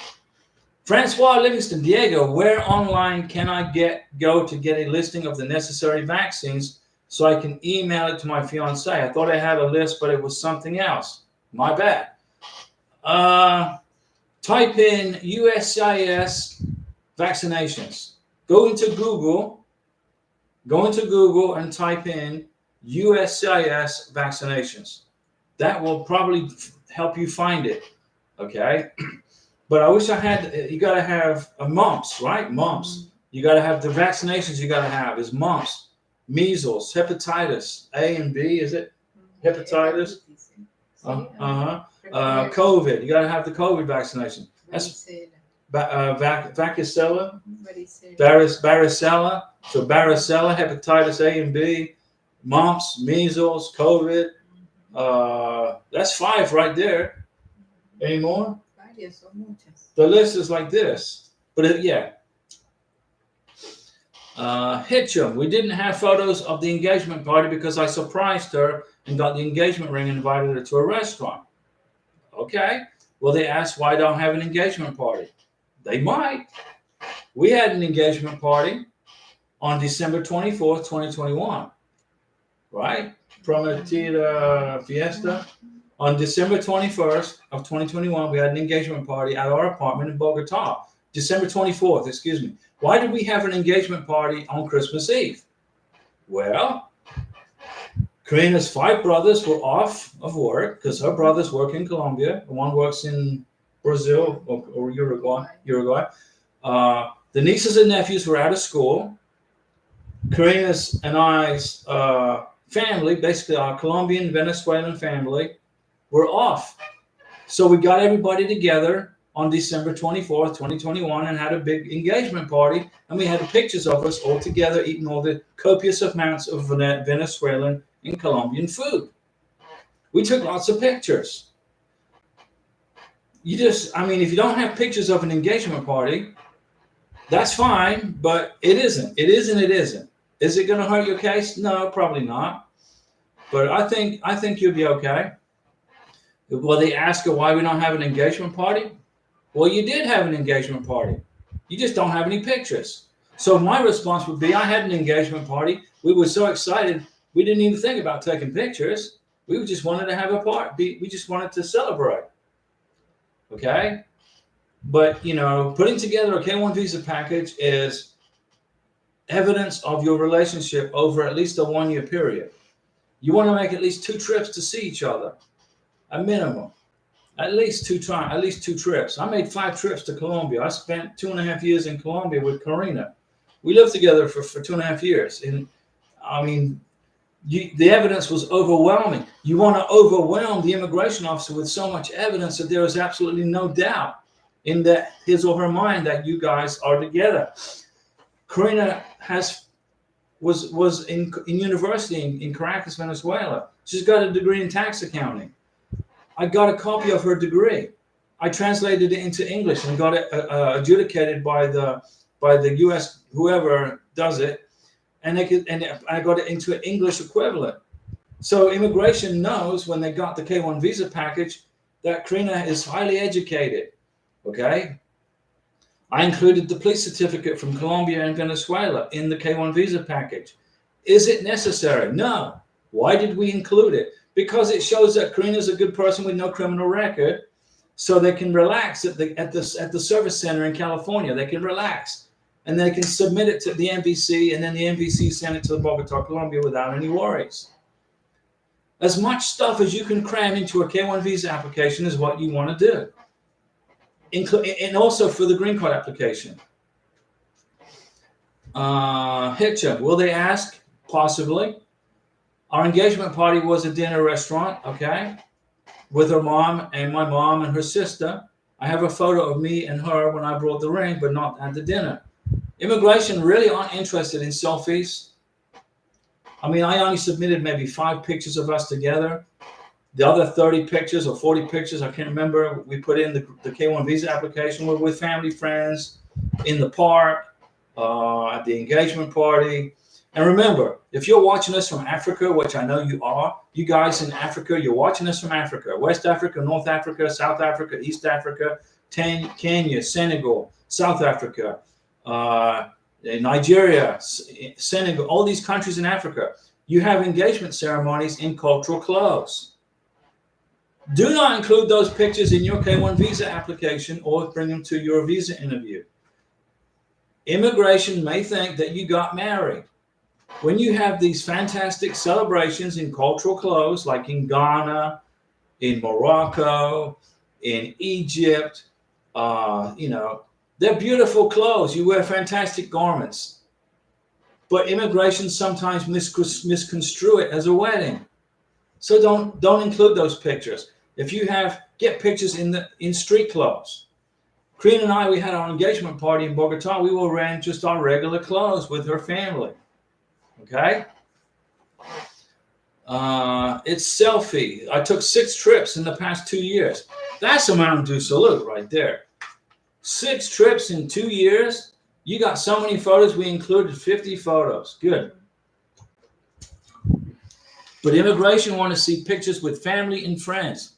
Francois Livingston, Diego, where online can I go to get a listing of the necessary vaccines so I can email it to my fiance? I thought I had a list, but it was something else. My bad. Type in USCIS vaccinations. Go into Google and type in USCIS vaccinations. That will probably help you find it. Okay? But I wish I had, you got to have mumps, right? Mumps. You got to have the vaccinations you got to have is mumps, measles, hepatitis, A and B, is it? Hepatitis? COVID. You got to have the COVID vaccination. That's varicella, varicella. So varicella, hepatitis A and B, mumps, measles, COVID. That's 5 right there. Any more? The list is like this, but Hitchum. We didn't have photos of the engagement party because I surprised her and got the engagement ring and invited her to a restaurant. Okay. Well, they asked why I don't have an engagement party. They might. We had an engagement party on December 24th, 2021. Right? Prometida Fiesta. On December 21st of 2021, we had an engagement party at our apartment in Bogota. December 24th, excuse me. Why did we have an engagement party on Christmas Eve? Well, Karina's 5 brothers were off of work because her brothers work in Colombia. One works in Brazil or Uruguay. The nieces and nephews were out of school. Karina's and I's family, basically our Colombian, Venezuelan family, were off. So we got everybody together on December 24th, 2021 and had a big engagement party. And we had pictures of us all together eating all the copious amounts of Venezuelan and Colombian food. We took lots of pictures. If you don't have pictures of an engagement party, that's fine, but it isn't. It isn't. Is it going to hurt your case? No, probably not. But I think you'll be okay. Well, they ask her why we don't have an engagement party. Well, you did have an engagement party. You just don't have any pictures. So my response would be, I had an engagement party. We were so excited, we didn't even think about taking pictures. We just wanted to have a party. We just wanted to celebrate. Okay? But, putting together a K-1 visa package is evidence of your relationship over at least a 1-year period. You want to make at least 2 trips to see each other. A minimum, at least 2 trips. I made 5 trips to Colombia. I spent 2.5 years in Colombia with Karina. We lived together for 2.5 years. And the evidence was overwhelming. You want to overwhelm the immigration officer with so much evidence that there is absolutely no doubt in his or her mind that you guys are together. Karina was in university in Caracas, Venezuela. She's got a degree in tax accounting. I got a copy of her degree. I translated it into English and got it adjudicated by the by the U.S. whoever does it, and I got it into an English equivalent. So immigration knows when they got the K-1 visa package that Karina is highly educated. Okay. I included the police certificate from Colombia and Venezuela in the K-1 visa package. Is it necessary? No. Why did we include it? Because it shows that Karina is a good person with no criminal record, so they can relax at the service center in California. They can relax, and they can submit it to the NVC, and then the NVC send it to Bogota, Colombia without any worries. As much stuff as you can cram into a K-1 visa application is what you want to do. And also for the green card application. Hitcha, will they ask? Possibly. Our engagement party was a dinner restaurant, okay, with her mom and my mom and her sister. I have a photo of me and her when I brought the ring, but not at the dinner. Immigration really aren't interested in selfies. I mean, I only submitted maybe 5 pictures of us together. The other 30 pictures or 40 pictures, I can't remember, we put in the K-1 visa application with family, friends, in the park, at the engagement party. And remember, if you're watching us from Africa, which I know you are, you guys in Africa, you're watching us from Africa, West Africa, North Africa, South Africa, East Africa, Kenya, Senegal, South Africa, Nigeria, Senegal, all these countries in Africa, you have engagement ceremonies in cultural clothes. Do not include those pictures in your K-1 visa application or bring them to your visa interview. Immigration may think that you got married. When you have these fantastic celebrations in cultural clothes, like in Ghana, in Morocco, in Egypt, they're beautiful clothes. You wear fantastic garments. But immigration sometimes misconstrue it as a wedding. So don't include those pictures. If you get pictures in street clothes. Karina and I, we had our engagement party in Bogota. We were wearing just our regular clothes with her family. Okay? It's selfie. I took 6 trips in the past 2 years. That's a Mountain Dew salute right there. 6 trips in 2 years. You got so many photos. We included 50 photos. Good. But immigration want to see pictures with family and friends.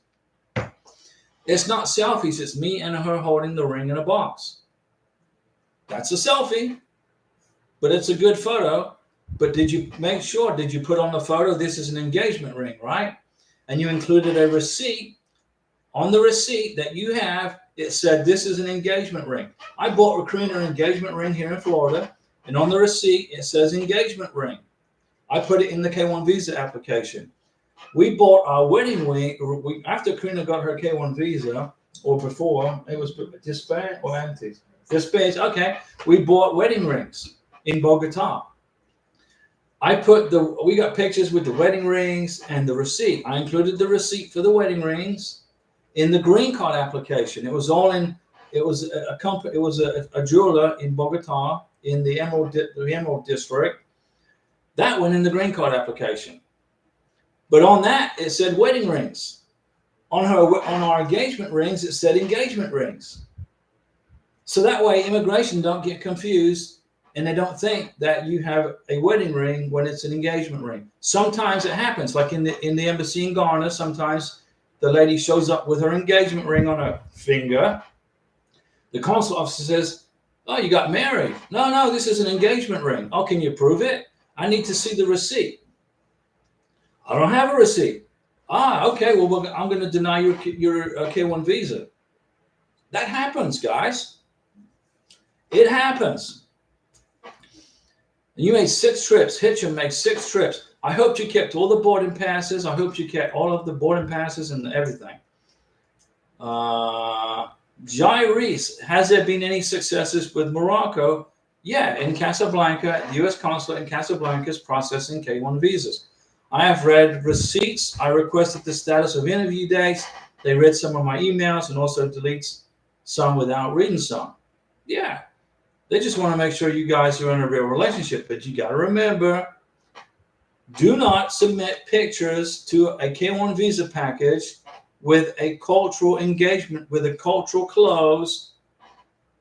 It's not selfies. It's me and her holding the ring in a box. That's a selfie, but it's a good photo. But did you put on the photo, this is an engagement ring, right? And you included a receipt. On the receipt that you have, it said this is an engagement ring. I bought Karina an engagement ring here in Florida, and on the receipt, it says engagement ring. I put it in the K-1 visa application. We bought our wedding ring after Karina got her K-1 visa, or before, it was Dispatch or Antes. Dispatch, okay. We bought wedding rings in Bogota. We got pictures with the wedding rings and the receipt. I included the receipt for the wedding rings in the green card application. It was all in. It was a jeweler in Bogota in the Emerald District. That went in the green card application. But on that, it said wedding rings. On our engagement rings, it said engagement rings. So that way, immigration don't get confused, and they don't think that you have a wedding ring when it's an engagement ring. Sometimes it happens, like in the embassy in Ghana. Sometimes the lady shows up with her engagement ring on her finger. The consul officer says, "Oh, you got married." No, this is an engagement ring. Oh, can you prove it? I need to see the receipt. I don't have a receipt. Okay. Well, I'm going to deny your K-1 visa. That happens, guys. It happens. And you made 6 trips. Hitcham made 6 trips. I hope you kept all the boarding passes. I hope you kept all of the boarding passes and everything. Jai Reese, has there been any successes with Morocco? Yeah, in Casablanca, the U.S. consulate in Casablanca is processing K-1 visas. I have read receipts. I requested the status of interview dates. They read some of my emails and also deletes some without reading some. Yeah, they just want to make sure you guys are in a real relationship. But you got to remember, do not submit pictures to a K-1 visa package with a cultural engagement, with a cultural clothes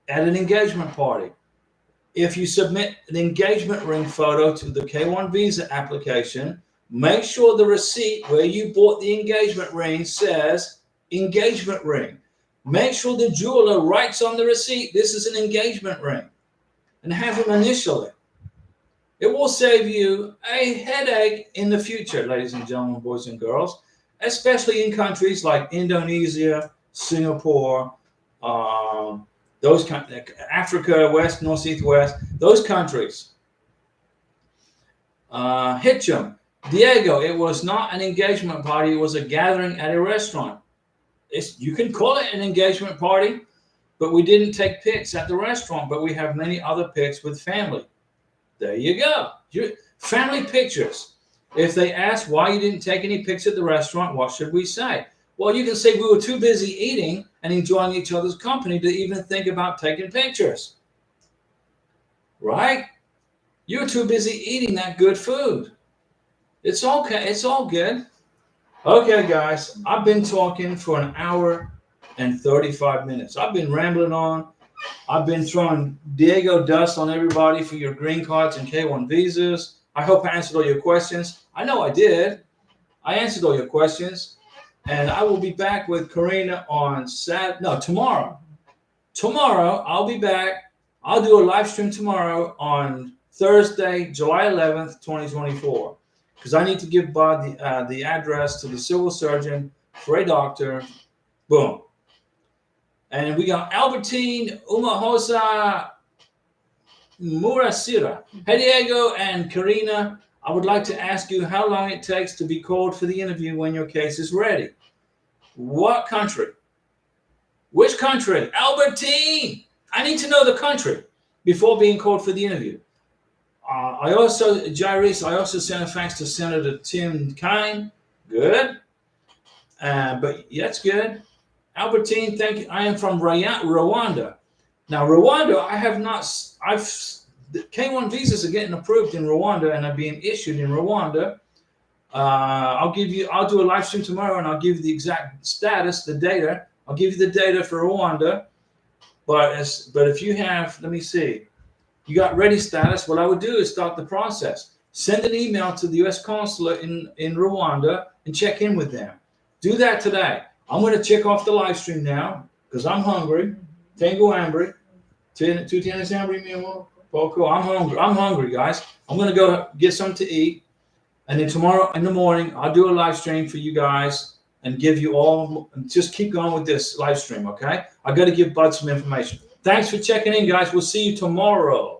at an engagement party. if you submit an engagement ring photo to the K1 visa application, make sure the receipt where you bought the engagement ring says engagement ring. Make sure the jeweler writes on the receipt, this is an engagement ring, and have him initial it. It will save you a headache in the future, ladies and gentlemen, boys and girls, especially in countries like Indonesia, Singapore, those countries, Africa, West, North, East, West, those countries. Hitchum, Diego, it was not an engagement party, it was a gathering at a restaurant. You can call it an engagement party, but we didn't take pics at the restaurant, but we have many other pics with family. There you go. Family pictures. If they ask why you didn't take any pics at the restaurant, what should we say? Well, you can say we were too busy eating and enjoying each other's company to even think about taking pictures. Right? You're too busy eating that good food. It's okay. It's all good. Okay, guys. I've been talking for an hour and 35 minutes. I've been rambling on. I've been throwing Diego dust on everybody for your green cards and K1 visas. I hope I answered all your questions. I know I did. I answered all your questions. And I will be back with Karina on tomorrow. Tomorrow, I'll be back. I'll do a live stream tomorrow on Thursday, July 11th, 2024. Because I need to give Bob the address to the civil surgeon for a doctor. Boom. And we got Albertine Umahosa Murasira. Hey, Diego and Karina, I would like to ask you how long it takes to be called for the interview when your case is ready. What country? Which country? Albertine! I need to know the country before being called for the interview. Jairis, I also sent a fax to Senator Tim Kaine. Good. But that's good. Albertine, thank you. I am from Rwanda. Now, Rwanda, the K1 visas are getting approved in Rwanda and are being issued in Rwanda. I'll do a live stream tomorrow and I'll give you the exact status, the data. I'll give you the data for Rwanda. But if you have, let me see, you got ready status, what I would do is start the process. Send an email to the U.S. consulate in Rwanda and check in with them. Do that today. I'm going to check off the live stream now because I'm hungry. Tengo hambre. Tu tienes hambre, mi amor? Poco. I'm hungry, guys. I'm going to go get something to eat. And then tomorrow in the morning, I'll do a live stream for you guys and give you all, just keep going with this live stream, okay? I got to give Bud some information. Thanks for checking in, guys. We'll see you tomorrow.